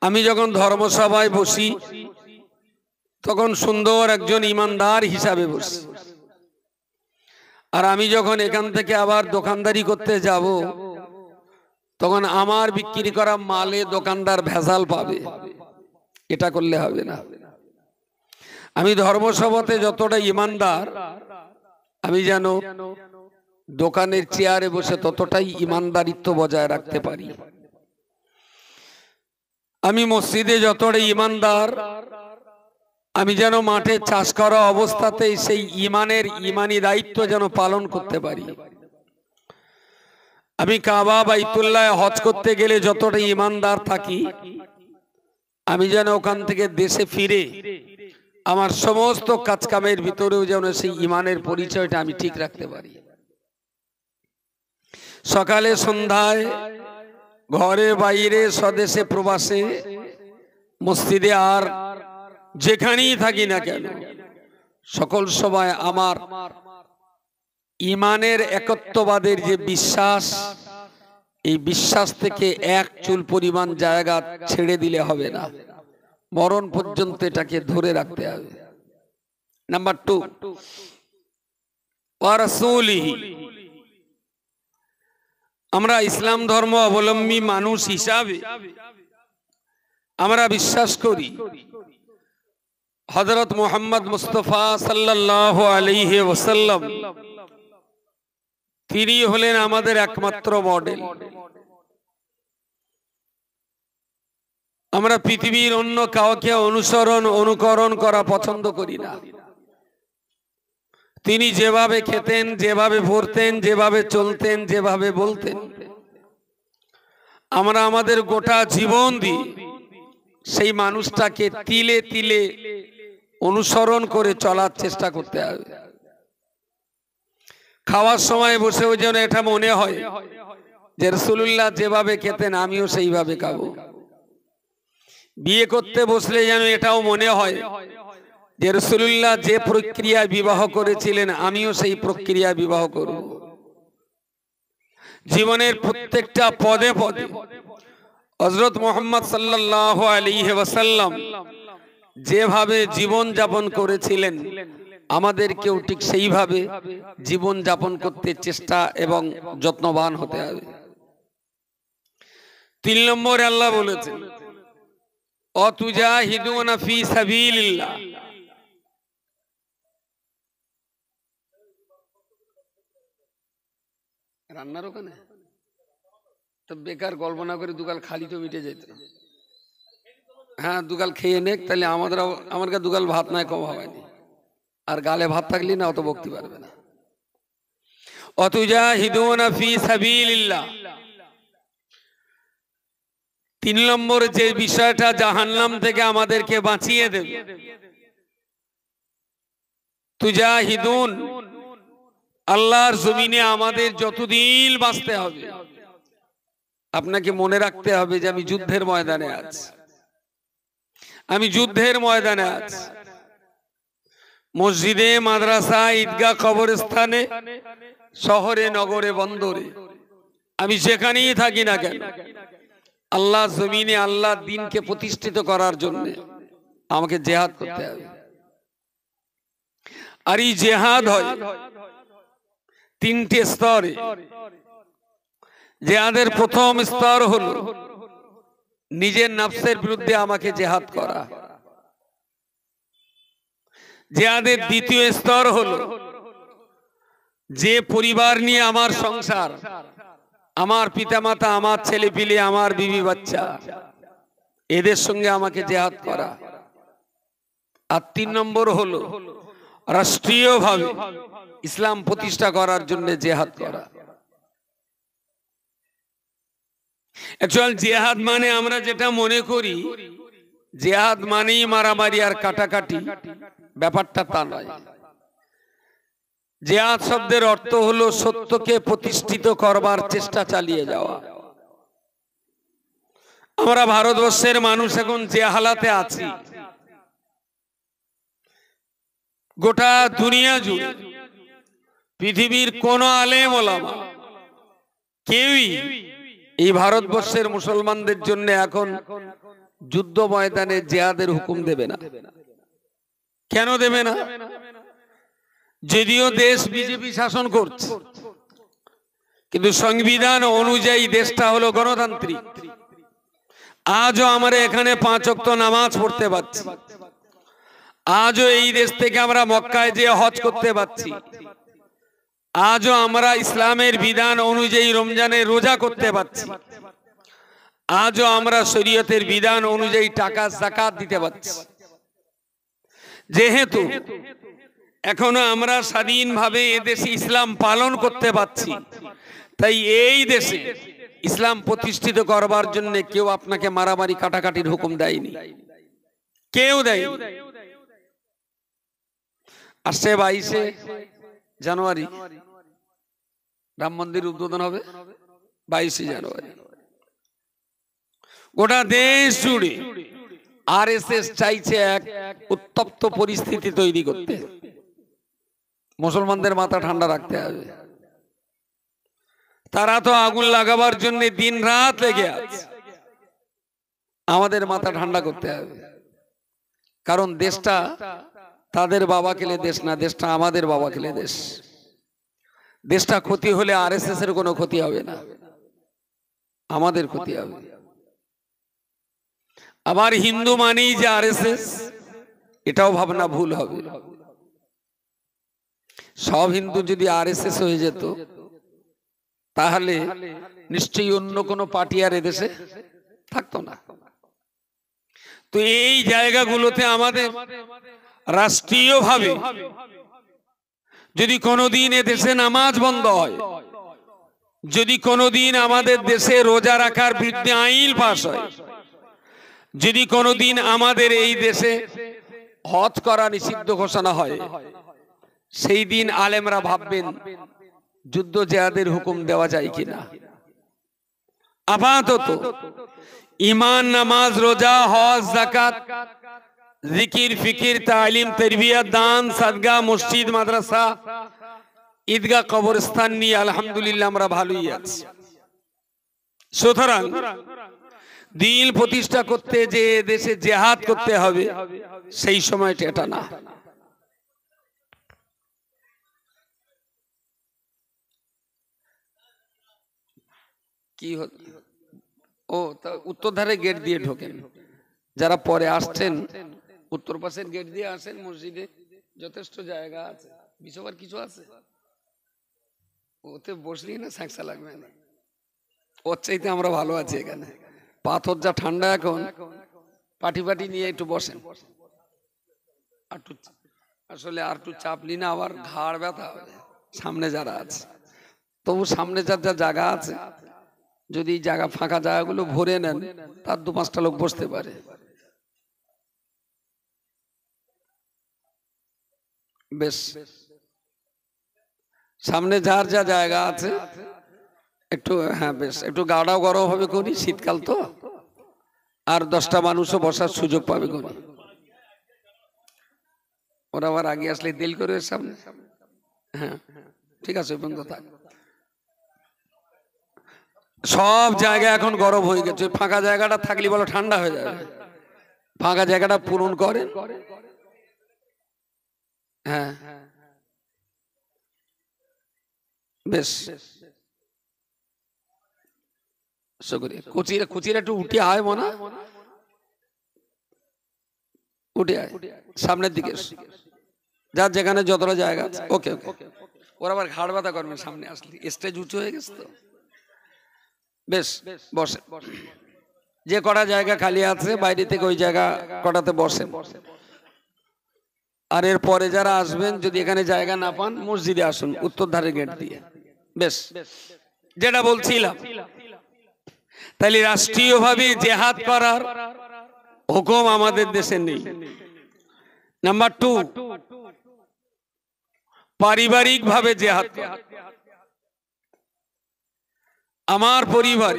আমি যখন ধর্মসভায় বসি তখন সুন্দর একজন ইমানদার হিসাবে বসি, আর আমি যখন এখান থেকে আবার দোকানদারি করতে যাব তখন আমার বিক্রি করা মালে দোকানদার ভেজাল পাবে। এটা করলে হবে না। আমি ধর্মসভাতে যতটা ইমানদার, আমি যেন দোকানের চেয়ারে বসে ততটাই ইমানদারিত্ব বজায় রাখতে পারি। আমি মসজিদে যতটা ইমানদার, আমি যেন মাঠে চাষ করা অবস্থাতেই সেই ইমানি দায়িত্ব যেন পালন করতে পারি। আমি কাবা বাইতুল্লাহ হজ করতে গেলে যতটা ইমানদার থাকি, আমি যেন ওখান থেকে দেশে ফিরে আমার সমস্ত কাজকামের ভিতরেও যেন সেই ইমানের পরিচয়টা আমি ঠিক রাখতে পারি। সকালে সন্ধ্যায়, ঘরে বাইরে, স্বদেশে প্রবাসে, মসজিদে আর যেখানেই থাকি না কেন, সকল সময় আমার ইমানের একত্ববাদের যে বিশ্বাস, এই বিশ্বাস থেকে এক চুল পরিমাণ জায়গা ছেড়ে দিলে হবে না, মরণ পর্যন্ত এটাকে ধরে রাখতে হবে। নাম্বার 2, ওয়া রাসূলিহি। আমরা ইসলাম ধর্ম অবলম্বী মানুষ হিসাবে আমরা বিশ্বাস করি হযরত মুহাম্মদ মুস্তাফা সাল্লাল্লাহু আলাইহি ওয়াসাল্লাম তিনি হলেন আমাদের একমাত্র মডেল। আমরা পৃথিবীর অন্য কাউকে অনুকরণ করা পছন্দ করি না। তিনি যেভাবে খেতেন, যেভাবে পড়তেন, যেভাবে চলতেন, যেভাবে বলতেন, আমরা আমাদের গোটা জীবন দিয়ে সেই মানুষটাকে তিলে তিলে অনুসরণ করে চলার চেষ্টা করতে হবে। খাওয়ার সময় বসেও যেন এটা মনে হয় যে রাসূলুল্লাহ যেভাবে খেতেন আমিও সেইভাবে খাবো। বিয়ে করতে বসলে যেন এটাও মনে হয় যে রাসূলুল্লাহ যে প্রক্রিয়া বিবাহ করেছিলেন আমিও সেই প্রক্রিয়া বিবাহ করব। জীবনের প্রত্যেকটা পদে পদে হযরত মুহাম্মদ সাল্লাল্লাহু আলাইহি ওয়াসাল্লাম যেভাবে জীবন যাপন করেছিলেন, আমাদেরকেও ঠিক সেইভাবে জীবন যাপন করতে চেষ্টা এবং যত্নবান হতে হবে। 3 নম্বরে আল্লাহ বলেছেন, অতুজাহিদুনা ফি সাবিলিল্লাহ। রান্নার ওখানে তো বেকার কল্পনা করে দুগাল খালি তো মিটে যেত। হ্যাঁ, দুগাল খেয়ে নেক, তাহলে আমার কাছে দুগাল ভাত নাই কম হয়নি, আর গালে ভাত থাকলে না অত বকতে পারবে না। অতুজাহিদুনা ফি সাবিলিল্লাহ। 3 নম্বর যে বিষয়টা জাহান্নাম থেকে আমাদেরকে বাঁচিয়ে দেবে, তুজাহিদুন, আল্লাহর জমিনে আমাদের যতদিন বাঁচতে হবে আপনাকে মনে রাখতে হবে যে আমি যুদ্ধের ময়দানে আছি, আমি যুদ্ধের ময়দানে আছি। মসজিদে, মাদ্রাসা, ঈদগাহ, কবরস্থানে, শহরে, নগরে, বন্দরে, আমি যেখানেই থাকি না কেন, আল্লাহ জমিনে আল্লাহ দ্বীনকে প্রতিষ্ঠিত করার জন্য আমাকে জিহাদ করতে হবে। আর এই জিহাদ হয় 3টে স্তরে। জিহাদের প্রথম স্তর হলো নিজের নফসের বিরুদ্ধে আমাকে জিহাদ করা। জিহাদের দ্বিতীয় স্তর হলো যে পরিবার নিয়ে আমার সংসার, আমার পিতামাতা, আমার ছেলে পিলে, আমার বিবি বাচ্চা, এদের সঙ্গে আমাকে জিহাদ করা। আর 3 নম্বর হলো রাষ্ট্রীয়ভাবে ইসলাম প্রতিষ্ঠা করার জন্য জিহাদ করা। অ্যাকচুয়াল জিহাদ মানে আমরা যেটা মনে করি, জিহাদ মানেই মারামারি আর কাটাকাটি, ব্যাপারটা তা নয়। জিহাদ শব্দের অর্থ হলো সত্যকে প্রতিষ্ঠিত করবার চেষ্টা চালিয়ে যাওয়া। আমরা ভারতবর্ষের মানুষ এখন যে হালাতে আছি, গোটা দুনিয়া জুড়ে পৃথিবীর কোন আলেম ওলামা কেউই এই ভারতবর্ষের মুসলমানদের জন্য এখন যুদ্ধ ময়দানে জিহাদের হুকুম দেবে না। কেন দেবে না? যদিও দেশ বিজেপি শাসন করছে, কিন্তু সংবিধান অনুযায়ী দেশটা হলো গণতান্ত্রিক। আজও আমরা এখানে 5 ওয়াক্ত নামাজ পড়তে পারছি, আজও এই দেশ থেকে আমরা মক্কায় যেয়ে হজ করতে পারছি, আজও আমরা ইসলামের বিধান অনুযায়ী রমজানে রোজা করতে পারছি, আজও আমরা শরীয়তের বিধান অনুযায়ী টাকা যাকাত দিতে পারছি। যেহেতু এখনো আমরা স্বাধীনভাবে এদেশে ইসলাম পালন করতে পারছি, তাই এই দেশে ইসলাম প্রতিষ্ঠিত করবার জন্য কেউ আপনাকে মারামারি কাটাকাটির হুকুম দেয়নি, কেউ দেয়নি। আসছে 22শে জানুয়ারি রাম মন্দির উদ্বোধন হবে, 22শে জানুয়ারি। গোটা দেশ জুড়ে আরএসএস চাইছে এক উত্তপ্ত পরিস্থিতি তৈরি করতে। মুসলমানদের মাথা ঠান্ডা রাখতে হবে। তারা তো আগুন লাগাবার জন্য দিন রাত লেগে আছে, আমাদের মাথা ঠান্ডা করতে হবে। কারণ দেশটা তাদের বাবা খেলে দেশ না, দেশটা আমাদের বাবা খেলে দেশ। দেশটা ক্ষতি হলে আরএসএস এর কোনো ক্ষতি হবে না, আমাদের ক্ষতি হবে। আবার হিন্দু মানেই যে আরএসএস, এটাও ভাবনা ভুল হবে। সব হিন্দু যদি আরএসএস হয়ে যেত তাহলে নিশ্চয়ই অন্য কোনো পার্টি আর এদেশে থাকতো না। তো এই জায়গাগুলোতে আমাদের রাষ্ট্রীয়ভাবে যদি কোনোদিন এদেশে নামাজ বন্ধ হয়, যদি কোনোদিন আমাদের দেশে রোজা রাখার বিরুদ্ধে আইন পাস হয়, যদি কোনোদিন আমাদের এই দেশে হজ করা নিষিদ্ধ ঘোষণা হয়, সেই দিন আলেমরা ভাববেন যুদ্ধ জিহাদের হুকুম দেওয়া যায় কিনা। আপাতত ঈমান, নামাজ, রোজা, হজ, যাকাত, জিকির, ফিকির, তালিম, তারবিয়াত, দান, সাদকা, মসজিদ, মাদ্রাসা, ঈদগাহ, কবরস্থান নিয়ে আলহামদুলিল্লাহ আমরা ভালোই আছি। সুতরাং দিন প্রতিষ্ঠা করতে যে দেশে জিহাদ করতে হবে সেই সময়টা এটা না। কি ও তা উত্তর ধারে গেট দিয়ে ঢোকেন, যারা পরে আসছেন উত্তর পাশের গেট দিয়ে আসেন। মসজিদে যথেষ্ট জায়গা আছে, বিশবার কিছু আছে, ওতে বসলেই না স্যাঁকসা লাগবে না। ওর চাইতে আমরা ভালো আছি এখানে, পাথর যা ঠান্ডা এখন, পাটি পাটি নিয়ে একটু বসেন। আসলে আর একটু চাপলি না আবার ঘাড় ব্যথা হবে সামনে যারা আছে। তবু সামনে যার যা জায়গা আছে, যদি জায়গা ফাঁকা জায়গাগুলো ভরে নেন তার 2-5টা লোক বসতে পারে। বেশ, সামনে যার যা জায়গা আছে একটু, হ্যাঁ বেশ, একটু গাড়াও গরম হবে করি, শীতকাল তো, আর 10টা মানুষও বসার সুযোগ পাবে করি। ওরা আবার আগে আসলে দেরি করে সামনে। হ্যাঁ ঠিক আছে, বন্ধ থাক। সব জায়গা এখন গরম হয়ে গেছে, ফাঁকা জায়গাটা থাকলে বলো ঠান্ডা হয়ে যাবে। ফাঁকা জায়গাটা পূরণ করেন। হ্যাঁ বেশ, কুচিরা একটু উঠে আয়, মনে উঠে আয় সামনের দিকে, যার যেখানে যতটা জায়গা আছে। ওকে ওকে, ওরা আবার ঘাড় ব্যথা করবেন সামনে আসলে, স্টেজ উঁচু হয়ে গেছে তো। বেশ বসে, যে কটা জায়গা খালি আছে বাইরে থেকে ওই জায়গা কটাতে বসেন। আর এর পরে যারা আসবেন যদি এখানে জায়গা না পান মসজিদে আসুন উত্তর ধারে গেট দিয়ে। বেশ, যেটা বলছিলাম, তাহলে রাষ্ট্রীয়ভাবে জিহাদ করার হুকুম আমাদের দেশে নেই। নাম্বার 2, পারিবারিক ভাবে জিহাদ। আমার পরিবার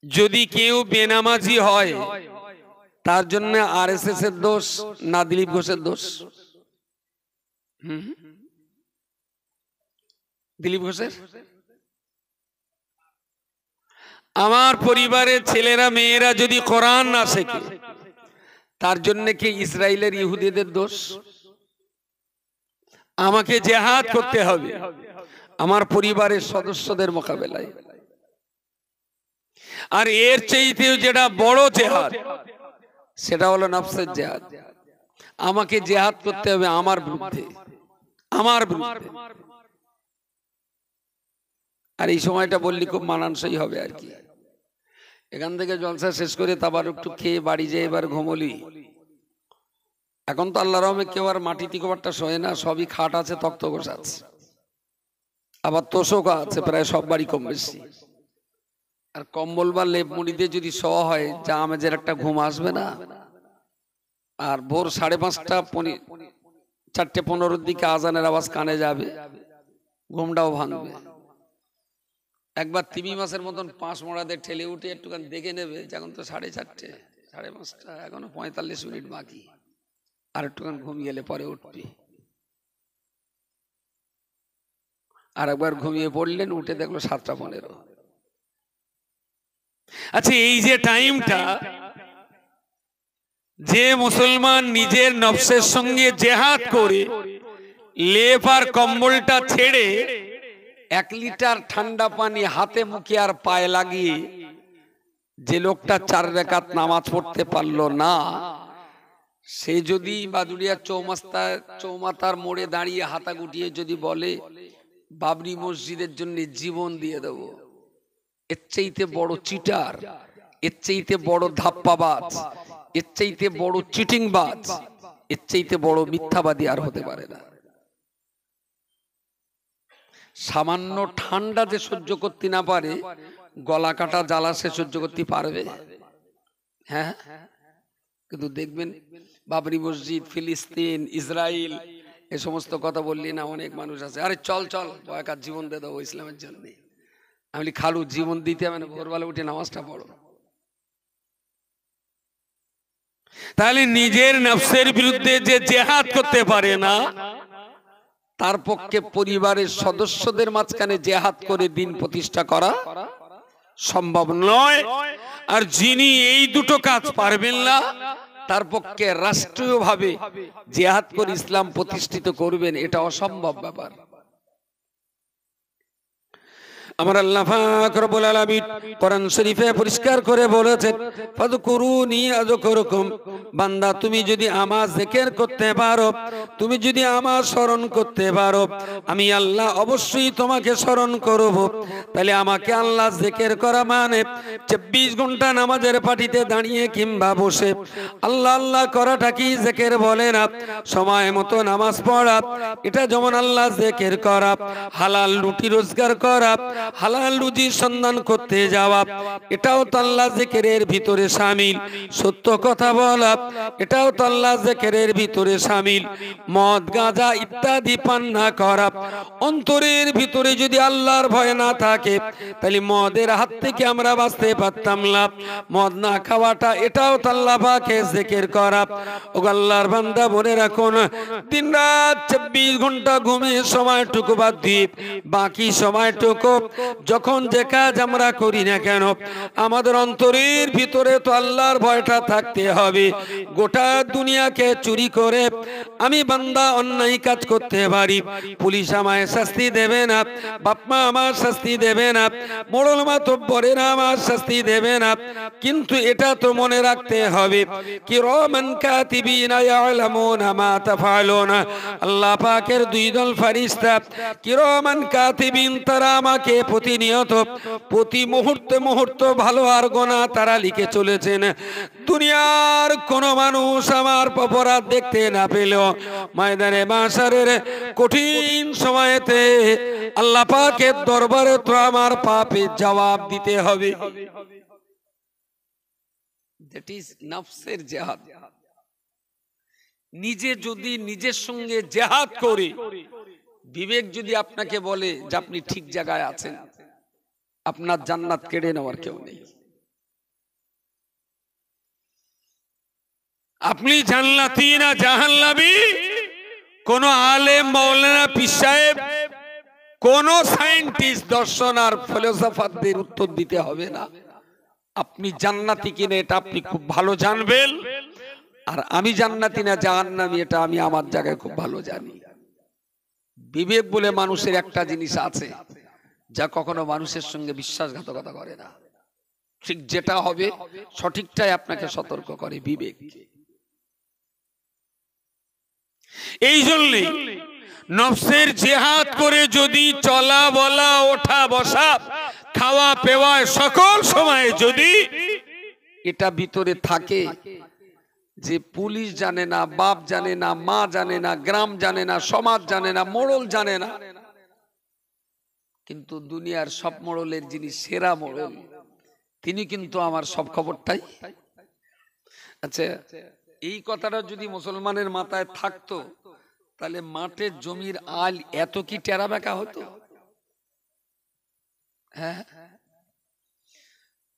যদি কেউ বেনামাজি হয় তার জন্য আরএসএস এর দোষ না দিলীপ ঘোষের দোষ? দিলীপ ঘোষের? আমার পরিবারের ছেলেরা মেয়েরা যদি কোরআন না শেখে, তার জন্য কি ইসরায়েলের ইহুদিদের দোষ? আমাকে জিহাদ করতে হবে আমার পরিবারের সদস্যদের মোকাবেলায়। আর এর চাইতেও যেটা বড় জিহাদ, সেটা হলো নফসের জিহাদ। আমাকে জিহাদ করতে হবে আমার বিরুদ্ধে, আমার বিরুদ্ধে। আর এই সময়টা বললি খুব মানানসই হবে আর কি। এখান থেকে জলসা শেষ করে তারপর একটু খেয়ে বাড়ি যেয়ে এবার ঘুমলি। এখন তো আল্লাহর রহমে কেউ আর মাটিতে কোবারটা শোয় না, সবই খাট আছে, তক্ত বসা আছে, আবার তোষক আছে প্রায় সব বাড়ি কম বেশি। আর কম্বল বা লেপ মুড়িতে যদি শোয়া হয়, যা আমেজের একটা ঘুম আসবে না। আর ভোর 5:30 4:15 দিকে আজানের আওয়াজ কানে যাবে, ঘুমটাও ভাঙবে। একবার তিমি মাসের মতন 5 মোড়াদের ঠেলে উঠে একটুখানি দেখে নেবে, এখন তো 4:30 5:30, এখনো 45 মিনিট বাকি, আর একটুখানি ঘুমিয়ে গেলে পরে উঠবি। আর একবার ঘুমিয়ে পড়লেন, উঠে দেখলো 7:15। আচ্ছা, এই যে টাইমটা, যে মুসলমান নিজের নফসের সঙ্গে জিহাদ করে লেপ আর কম্বলটা ছেড়ে 1 লিটার ঠান্ডা পানি হাতে মুখে আর পায়ে লাগিয়ে যে লোকটা 4 রাকাত নামাজ পড়তে পারলো না, সে যদি বাদুড়িয়া চৌমাতার মোড়ে দাঁড়িয়ে হাতা গুটিয়ে যদি বলে বাবরি মসজিদের জন্য জীবন দিয়ে দেব, এর চাইতে বড় চিটার, এর চাইতে বড় ধাপ্পাবাজ, এর চাইতে বড় চিটিংবাজ, এর চাইতে বড় মিথ্যাবাদী আর হতে পারে না। সামান্য ঠান্ডা যে সহ্য করতে না পারে, গলা কাটা জ্বালা সে সহ্য করতে পারবে? হ্যাঁ, কিন্তু দেখবেন বাবরি মসজিদ, ফিলিস্তিন, ইসরায়েল, এ সমস্ত কথা বললি না, অনেক মানুষ আছে, আরে চল চল কয়েক জীবন দিয়ে দেবো ইসলামের জন্য। আমি খালু জীবন দিতে মানে ভোরবেলা উঠে নামাজটা পড়ো। তাহলে নিজের নফসের বিরুদ্ধে যে জিহাদ করতে পারে না, তার পক্ষে পরিবারের সদস্যদের মাঝখানে জিহাদ করে দিন প্রতিষ্ঠা করা সম্ভব নয়। আর যিনি এই দুটো কাজ পারবেন না, তার পক্ষে রাষ্ট্রীয়ভাবে জিহাদ করে ইসলাম প্রতিষ্ঠিত করবেন, এটা অসম্ভব ব্যাপার। আমার আল্লাহ পাক রব্বুল আলামিন কোরআন শরীফে পরিষ্কার করে বলেছেন, ফাযকুরুনি আযকুরুকুম, বান্দা তুমি যদি আমার জিকির করতে পারো, তুমি যদি আমার স্মরণ করতে পারো, আমি আল্লাহ অবশ্যই তোমাকে স্মরণ করব। তাহলে আমাকে আল্লাহ জিকির করা মানে 24 ঘন্টা নামাজের পাটিতে দাঁড়িয়ে কিংবা বসে আল্লাহ আল্লাহ করাটা কি জিকির বলে না? সময় মতো নামাজ পড়া, এটা যেমন আল্লাহ জিকির করা। হালাল রুটি রোজগার করা, হালাল রুজি সন্ধান করতে যাওয়া, এটাও তো আল্লাহ জিকিরের ভিতরে শামিল। সত্য কথা বলা, এটাও তো আল্লাহ জিকিরের ভিতরে শামিল। মদ গাঁজা ইত্যাদি পান না করা, অন্তরের ভিতরে যদি আল্লাহর ভয় না থাকে, তাহলে মদের হাত থেকে আমরা বাঁচতে পারতাম না। মদ না খাওয়াটা, এটাও তো আল্লাহ পাকের জিকির করা। ও আল্লাহর বান্দা বলে রাখুন, দিন রাত 24 ঘন্টা ঘুমের সময়টুকু বাদ দিয়ে বাকি সময়টুকু যখন যে কাজ আমরা করি না কেন, আমাদের অন্তরের ভিতরে তো আল্লাহর ভয়টা থাকতে হবে। গোটা দুনিয়াকে চুরি করে আমি বান্দা অন্যায় কাজ করতে পারি, পুলিশ আমায় শাস্তি দেবে না, বাপমা আমার শাস্তি দেবে না, মোড়ল মাতব্বরেরা আমার শাস্তি দেবে না, কিন্তু এটা তো মনে রাখতে হবে, কিরামান কাতিবিনা ইয়ালামুনা মা তাফআলুন। আল্লাহ পাকের 2 দল ফেরেশতা কিরামান কাতিবিন, তারা আমাকে প্রতিনিয়ত প্রতি মুহূর্তে মুহূর্তে ভালো আর গোনা তারা লিখে চলেছেন। দুনিয়ার কোন মানুষ আমার অপরাধ দেখতে না পেলেও ময়দানে মাশারের কঠিন সময়েতে আল্লাহ পাকের দরবারে তো আমার পাপের জবাব দিতে হবে। দ্যাট ইজ নফসের জিহাদ। নিজে যদি নিজের সঙ্গে জিহাদ করে, বিবেক যদি আপনাকে বলে যে আপনি ঠিক জায়গায় আছেন, আপনার জান্নাত কেড়ে নেওয়ার কেউ নেই। আপনি জান্নাতি না জাহান্নামী, কোন আলেম, মাওলানা, পীর সাহেব কোন সায়েন্টিস্ট, দর্শন আর ফিলোসফারদের উত্তর দিতে হবে না। আপনি জান্নাতি কিনা এটা আপনি খুব ভালো জানবেন, আর আমি জান্নাতি না জাহান্নামী এটা আমি আমার জায়গায় খুব ভালো জানি। বিবেক বলে মানুষের একটা জিনিস আছে যা কখনো মানুষের সঙ্গে বিশ্বাসঘাতকতা করে না। ঠিক যেটা হবে সঠিকটাই আপনাকে সতর্ক করে বিবেক। এই জন্যে নফসের জেহাদ করে যদি চলা বলা ওঠা বসা খাওয়া পেওয়ায় সকল সময়ে যদি এটা ভিতরে থাকে যে পুলিশ জানে না, বাপ জানে না, মা জানে না, গ্রাম জানে না, সমাজ জানে না, মোড়ল জানে না, কিন্তু দুনিয়ার সব মোড়লের যিনি সেরা মোড়ল তিনি কিন্তু আমার সব খবরটাই। আচ্ছা, এই কথাটা যদি মুসলমানের মাথায় থাকতো তাহলে মাঠের জমির আল এত কি টেরা বেঁকা হতো? হ্যাঁ,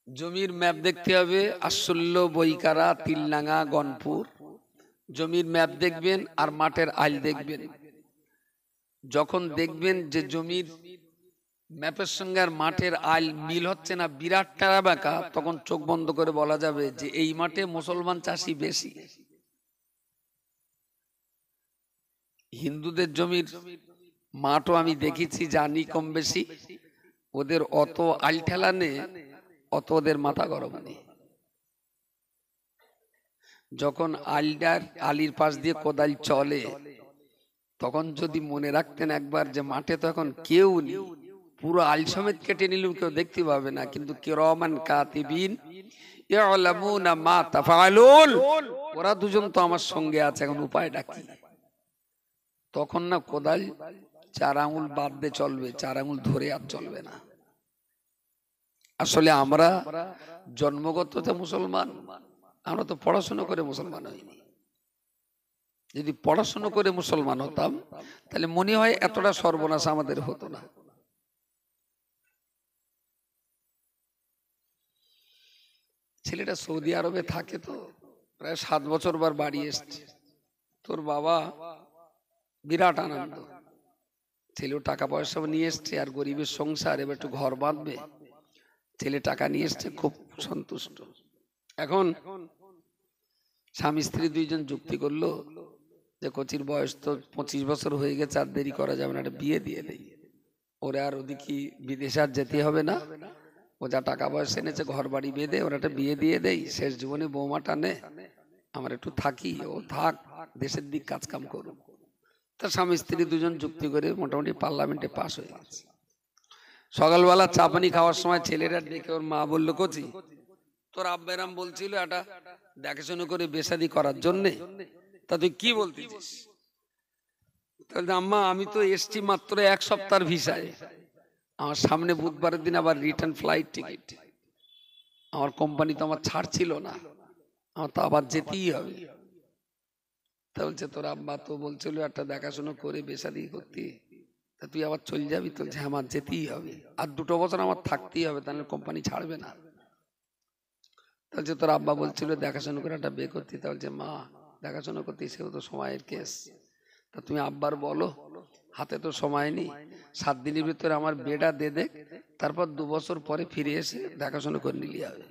জমির ম্যাপ দেখতে হবে, আসল্য, বইকারা, তিলনাঙ্গা, গনপুর, জমির ম্যাপ দেখবেন আর মাঠের আল দেখবেন। যখন দেখবেন যে জমির ম্যাপের সঙ্গে আর মাঠের আল মিল হচ্ছে না, বিরাট টেরা বেঁকা, তখন চোখ বন্ধ করে বলা যাবে যে এই মাঠে মুসলমান চাষি বেশি। হিন্দুদের জমির মাঠও আমি দেখেছি, জানি কম বেশি, ওদের অত আল ঠেলা নেই, অত ওদের মাথা গরম নেই। যখন আলির পাশ দিয়ে কোদাল চলে তখন যদি মনে রাখতেন একবার যে মাঠে তো এখন কেউ নেই, পুরো আল সমেত কেটে নিলেও কেউ দেখতে পাবে না, কিন্তু কিরামান কাতিবিন ইয়ালামুনা মা তাফআলুন, ওরা দুজন তো আমার সঙ্গে আছে, এখন উপায়টা কি? তখন না কোদাল 4 আঙুল বাদ দিয়ে চলবে, 4 আঙুল ধরে আর চলবে না। আসলে আমরা জন্মগত মুসলমান, আমরা তো পড়াশোনা করে মুসলমান হইনি। যদি পড়াশোনা করে মুসলমান হতাম তাহলে মনে হয় এতটা সর্বনাশ আমাদের হতো না। ছেলেটা সৌদি আরবে থাকে, তো প্রায় 7 বছর বার বাড়ি এসছে। তোর বাবা বিরাট আনন্দ, ছেলেও টাকা পয়সা নিয়ে এসছে, আর গরিবের সংসার, এবার একটু ঘর বাঁধবে, ছেলে টাকা নিয়ে এসছে, খুব সন্তুষ্ট। এখন স্বামী স্ত্রী দুইজন যুক্তি করলো যে কচির বয়স তো 25 বছর হয়ে গেছে, আর দেরি করা যাবে না, একটা বিয়ে দিয়ে দেই, ওরা আর ওদিকে বিদেশে আর যেতে হবে না, ও যা টাকা পয়সা এনেছে ঘর বাড়ি বেঁধে ওরা একটা বিয়ে দিয়ে দেই, শেষ জীবনে বৌমাটা নে, আমার একটু থাকি, ও থাক, দেশের দিক কাজ কাম করুক। তার স্বামী স্ত্রী দুজন যুক্তি করে মোটামুটি পার্লামেন্টে পাশ হয়ে গেছে। সকালবেলা চা পানি খাওয়ার সময় ছেলেরা ডেকে ওর মা বললো, কচি তোর আব্বারাম বলছিল এটা দেখাশোনা করে বেশাদি করার জন্য, তা তুই কি বলতেছিস? তাহলে আম্মা আমি তো এসছি মাত্র 1 সপ্তাহের ভিসায়, আমার সামনে বুধবারের দিন আবার রিটার্ন ফ্লাইট টিকিট, আমার কোম্পানি তো আমার ছাড় ছিল না, আমার তো আবার যেতেই হবে। তা বলছে তোর আব্বা তো বলছিল একটা দেখাশোনা করে বেশাদি করতে, তা তুই আবার চলে যাবি? তো বলছে আমার যেতেই হবে, আর 2 বছর আমার থাকতেই হবে, তাহলে কোম্পানি ছাড়বে না। তাহলে তোর আব্বা বলছিল দেখাশোনা করে একটা বিয়ে করতে, তা বলছে মা দেখাশোনা করতে সেও তো সময়ের কেস, তা তুমি আব্বার বলো, হাতে তো সময় নেই, 7 দিনের ভিতরে আমার বিয়েটা দে দেখ, তারপর 2 বছর পরে ফিরে এসে দেখাশোনা করে নিলি হবে।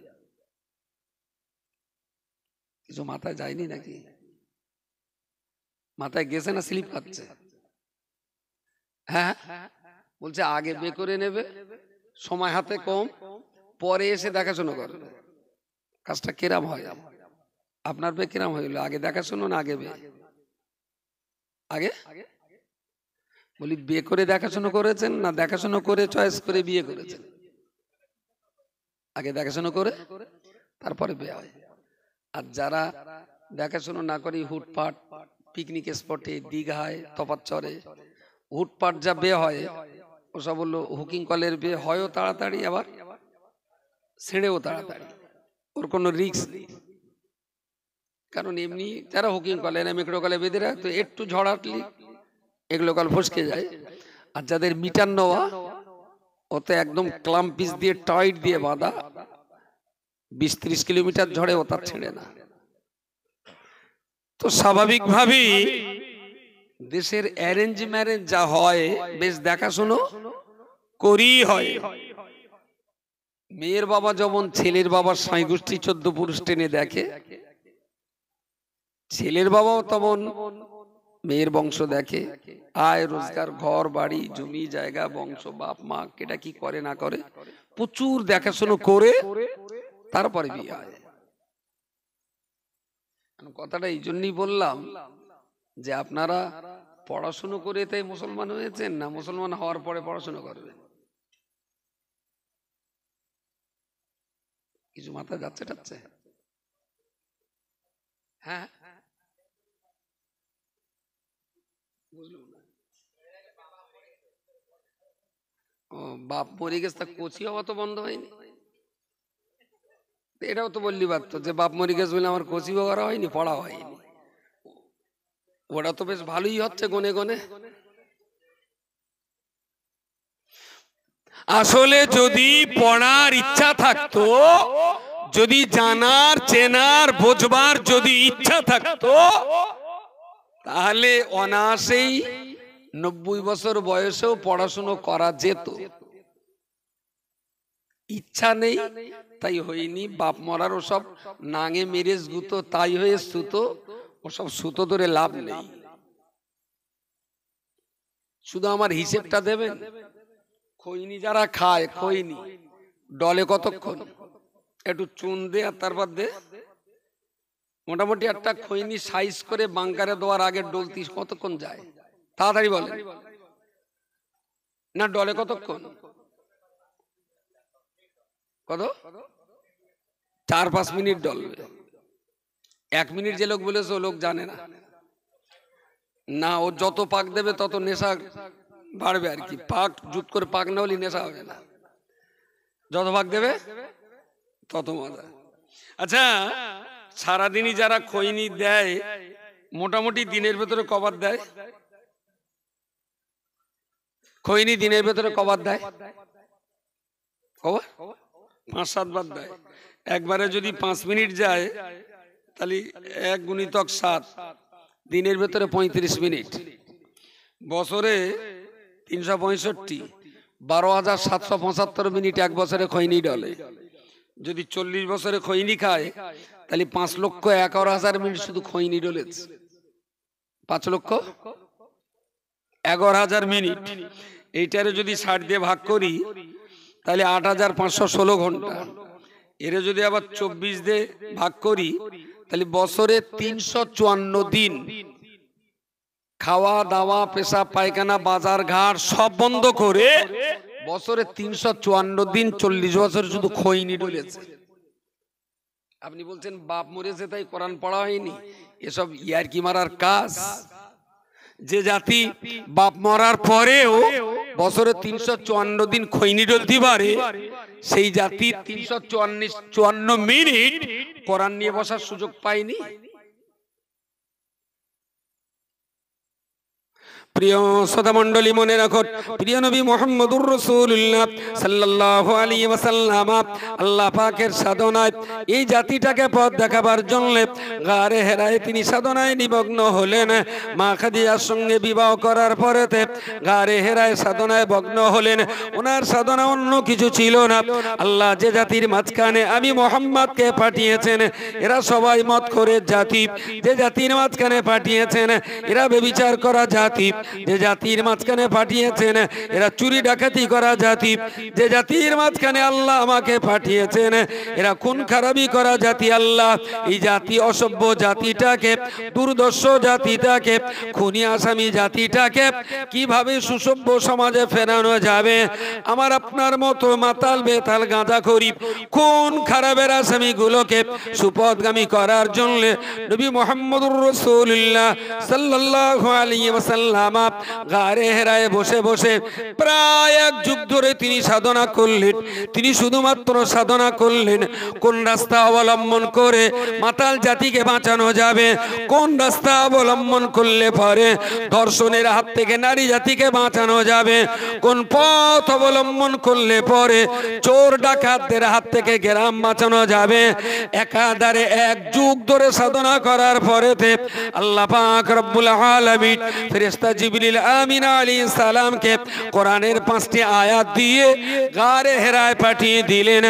কিছু মাথায় যায়নি নাকি? মাথায় গেছে না স্লিপ খাচ্ছে? হ্যাঁ, বলছে আগে বিয়ে করে নেবে, সময় হাতে কম, পরে এসে দেখাশোনা করবে। কাজটা কিরাম হয়? আপনার বিয়ে কিরাম হইলো? আগে দেখাশোনা না আগে বিয়ে? আগে বলি বিয়ে করে দেখাশোনা করেছেন না দেখাশোনা করে চয়েস করে বিয়ে করেছেন? আগে দেখাশোনা করে তারপরে বিয়ে হয়। আর যারা দেখাশোনা না করে হুটপাট পিকনিক স্পটে, দীঘায়, তপাচ্চরে হুটপাট যা বিয়ে হয়, ওসব বললো হুকিং কলের বিয়ে, হয়ও তাড়াতাড়ি আবার ছেড়েও তাড়াতাড়ি, ওর কোনো রিস্ক নেই। কারণ এমনি যারা হুকিং কলে না মেকড়ো কলে বেঁধে রাখ, তো একটু ঝড়াটলি এগুলো কাল ফসকে যায়। আর যাদের মিটার নেওয়া, ওতে একদম ক্লাম পিস দিয়ে টাইট দিয়ে বাঁধা, 20-30 কিলোমিটার ঝড়ে ও তার ছেড়ে না। তো স্বাভাবিকভাবেই দেশের অ্যারেঞ্জ ম্যারেজ যা হয় বেশ দেখাশুনো করি হয়। মেয়ের বাবা যেমন ছেলের বাবার সাঁই গোষ্ঠী 14 পুরুষ টেনে দেখে, ছেলের বাবাও তেমন মেয়ের বংশ দেখে, আয় রোজগার, ঘর বাড়ি, জমি জায়গা, বংশ, বাপ মা কেটা কি করে না করে প্রচুর দেখাশুনো করে তারপরে বিয়ে হয়। কথাটা এই জন্যই বললাম যে আপনারা পড়াশুনো করে তাই মুসলমান হয়েছেন, না মুসলমান হওয়ার পরে পড়াশুনো করবেন? কিছু মাথায় যাচ্ছে টাচ্ছে? হ্যাঁ, বুঝলাম না। ও, বাপ মরে গেছে, তা কোচি হওয়া তো বন্ধ হয়নি। এটাও তো বললি পারতো যে বাপ মরে গেছে বলে আমার কোচিও করা হয়নি, পড়া হয়নি। ওটা তো বেশ ভালোই হচ্ছে গনে গনে। আসলে যদি পড়ার ইচ্ছা থাকতো, যদি জানার চেনার বোঝবার যদি ইচ্ছা থাকতো, তাহলে অনায়াসেই 90 বছর বয়সেও পড়াশুনো করা যেত। ইচ্ছা নেই তাই হয়নি। বাপ মরার ওসব নাঙে মেরেজ গুতো তাই হয়ে সুতো, ওসব সুতো ধরে লাভ নেই। শুধু আমার হিসেবটা দেবেন। খৈনি যারা খায়, খৈনি ডলে কতক্ষণ? একটু চুন দে আর তারপর দে। মোটামুটি একটা খৈনি সাইজ করে বাংকারে দেওয়ার আগে ডলতি কতক্ষণ যায়? তাড়াতাড়ি বলেন না, ডলে কতক্ষণ? কত? 4-5 মিনিট ডলবে। 1 মিনিট যে লোক বলেছে ও লোক জানে না। না, ও যত পাক দেবে তত নেশা বাড়বে আর কি। পাক জুত করে পাক না হলে নেশা হবে না। যত পাক দেবে তত মজা। আচ্ছা, সারাদিনই যারা খৈনি দেয় মোটামুটি দিনের ভেতরে কবার দেয়? খৈনি দিনের ভেতরে কবার দেয়? কবার? 5-7 বার দেয়। একবারে যদি 5 মিনিট যায় তাহলে 1 গুণিতক 7, দিনের ভেতরে 35 মিনিট। বছরে 365, 12,775 মিনিট এক বছরে খৈনি ডলে। যদি 40 বছরে খৈনি খায় তাহলে 5,11,000 মিনিট শুধু খৈনি ডলেছে। 5,11,000 মিনিট। এইটারে যদি 60 দিয়ে ভাগ করি তাহলে 8,516 ঘন্টা। এর যদি আবার 24 দিয়ে ভাগ করি তাহলে বছরে 354 দিন খাওয়া দাওয়া, পেশাব পায়খানা, বাজার ঘাট সব বন্ধ করে বছরে 354 দিন 40 বছর শুধু খৈনি ডলেছে। আপনি বলছেন বাপ মরেছে তাই কোরআন পড়া হয়নি? এসব ইয়ারকি মারার কাজ। যে জাতি বাপ মরার পরেও বছরে 354 দিন খৈনি ডলতে পারে, সেই জাতি 354 মিনিট কোরআন নিয়ে বসার সুযোগ পায়নি। প্রিয় শ্রোতা মণ্ডলী, মনে রাখুন, প্রিয় নবী মুহাম্মদুর রাসূলুল্লাহ সাল্লাল্লাহু আলাইহি ওয়াসাল্লাম আল্লাহ পাকের সাধনায় এই জাতিটাকে পথ দেখাবার জন্য গারে হেরায় তিনি সাধনায় নিমগ্ন হলেন। মা খাদিজার সঙ্গে বিবাহ করার পরেতে গারে হেরায় সাধনায় মগ্ন হলেন। ওনার সাধনা অন্য কিছু ছিল না। আল্লাহ যে জাতির মাঝখানে আমি মুহাম্মদকে পাঠিয়েছেন এরা সবাই মত করে জাতি। যে জাতির মাঝখানে পাঠিয়েছেন এরা ব্যভিচার করা জাতি। যে জাতির মাঝখানে পাঠিয়েছেন এরা চুরি ডাকাতি করা জাতি। যে জাতির মাঝখানে আল্লাহ আমাকে পাঠিয়েছেন এরা খুন খারাপি করা জাতি। আল্লাহ এই জাতি অসভ্য জাতিটাকে, দুর্দর্শ জাতিটাকে, খুনি আসামি জাতিটাকে কিভাবে সুসভ্য সমাজে ফেরানো যাবে? আমার আপনার মতো মাতাল বেতাল গাঁজাখড়ি খুন খারাপের আসামিগুলোকে সুপথগামী করার জন্য নবী মুহাম্মদুর রাসূলুল্লাহ সাল্লাল্লাহু আলাইহি ওয়াসাল্লাম সাল্লামা গারে হেরায় বসে বসে প্রায় 1 যুগ ধরে তিনি সাধনা করলেন। তিনি শুধুমাত্র সাধনা করলেন কোন রাস্তা অবলম্বন করে মাতাল জাতিকে বাঁচানো যাবে, কোন রাস্তা অবলম্বন করলে পরে ধর্ষণের হাত থেকে নারী জাতিকে বাঁচানো যাবে, কোন পথ অবলম্বন করলে পরে চোর ডাকাতদের হাত থেকে গ্রাম বাঁচানো যাবে। একাধারে 1 যুগ ধরে সাধনা করার পরেতে আল্লাহ পাক রব্বুল আলামিন ফেরেশতা জিবরিল আমিন আলাইহিস সালামকে কোরআনের 5টি আয়াত দিয়ে গারে হেরায় পাঠিয়ে দিলেন।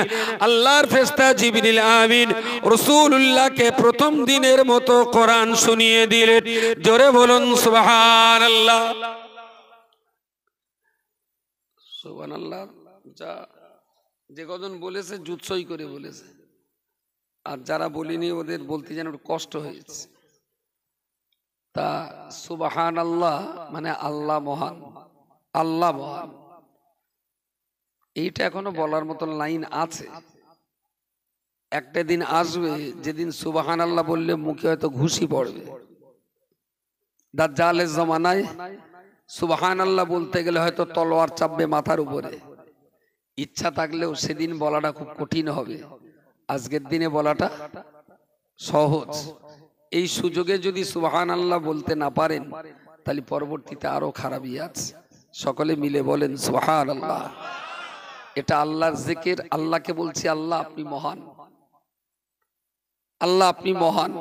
আল্লাহর ফেরেশতা জিবরিল আমিন রাসূলুল্লাহকে প্রথম দিনের মতো কোরআন শুনিয়ে দিলেন। জোরে বলুন সুবহানাল্লাহ। সুবহানাল্লাহ। যা যে কজন বলেছে জুৎসই করে বলেছে, আর যারা বলিনি ওদের বলতে যেন কষ্ট হয়েছে। তা সুবহানাল্লাহ মানে আল্লাহ মহান, আল্লাহ মহান, এইটা এখনো বলার মতো লাইন আছে। একটা দিন আসবে যেদিন সুবহানাল্লাহ বললে মুখে হয়তো ঘুষি পড়বে। দাজ্জালের জমানায় সুবহানাল্লাহ বলতে গেলে হয়তো তলোয়ার চাপবে মাথার উপরে। ইচ্ছা থাকলেও সেদিন বলাটা খুব কঠিন হবে, আজকের দিনে বলাটা সহজ। এই সুযোগে যদি সুবহানাল্লাহ বলতে না পারেন তাহলে পরবর্তীতে আরো খারাপই আছে। সকলে মিলে বলেন সুবহানাল্লাহ। এটা আল্লাহর জিকির। আল্লাহকে বলছি আল্লাহ আপনি মহান, আল্লাহ আপনি মহান।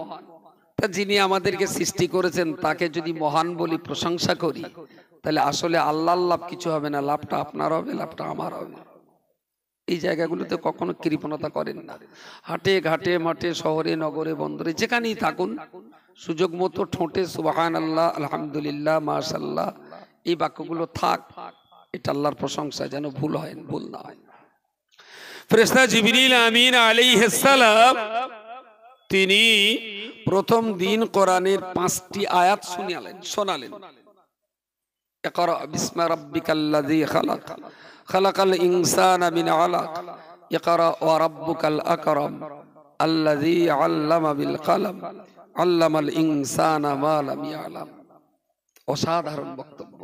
তা যিনি আমাদেরকে সৃষ্টি করেছেন তাকে যদি মহান বলি, প্রশংসা করি, তাহলে আসলে আল্লাহর লাভ কিছু হবে না, লাভটা আপনার হবে, লাভটা আমার হবে। এই জায়গাগুলোতে কখনো কৃপণতা করেন না। হাটে ঘাটে মাঠে শহরে নগরে বন্দরে যেখানেই থাকুন সুযোগ মতো ঠোঁটে সুবহানাল্লাহ আলহামদুলিল্লাহ মাশাআল্লাহ এই বাক্যগুলো থাক। এটা আল্লাহর প্রশংসা, যেন ভুল না হয়। ফেরেশতা জিবরিল আমিন আলাইহিস সালাম তিনি প্রথম দিন কোরআনের 5টি আয়াত শোনালেন। ইকরা বিসমি রাব্বিকাল্লাযী খালাক, খালাকাল ইনসানা মিন আলাক, ইকরা ওয়া রাব্বুকাল আকরাম, আল্লাযী আল্লামা বিল কলম, আল্লামাল ইনসানা মা লাম ইয়ালাম। অসাধারণ বক্তব্য।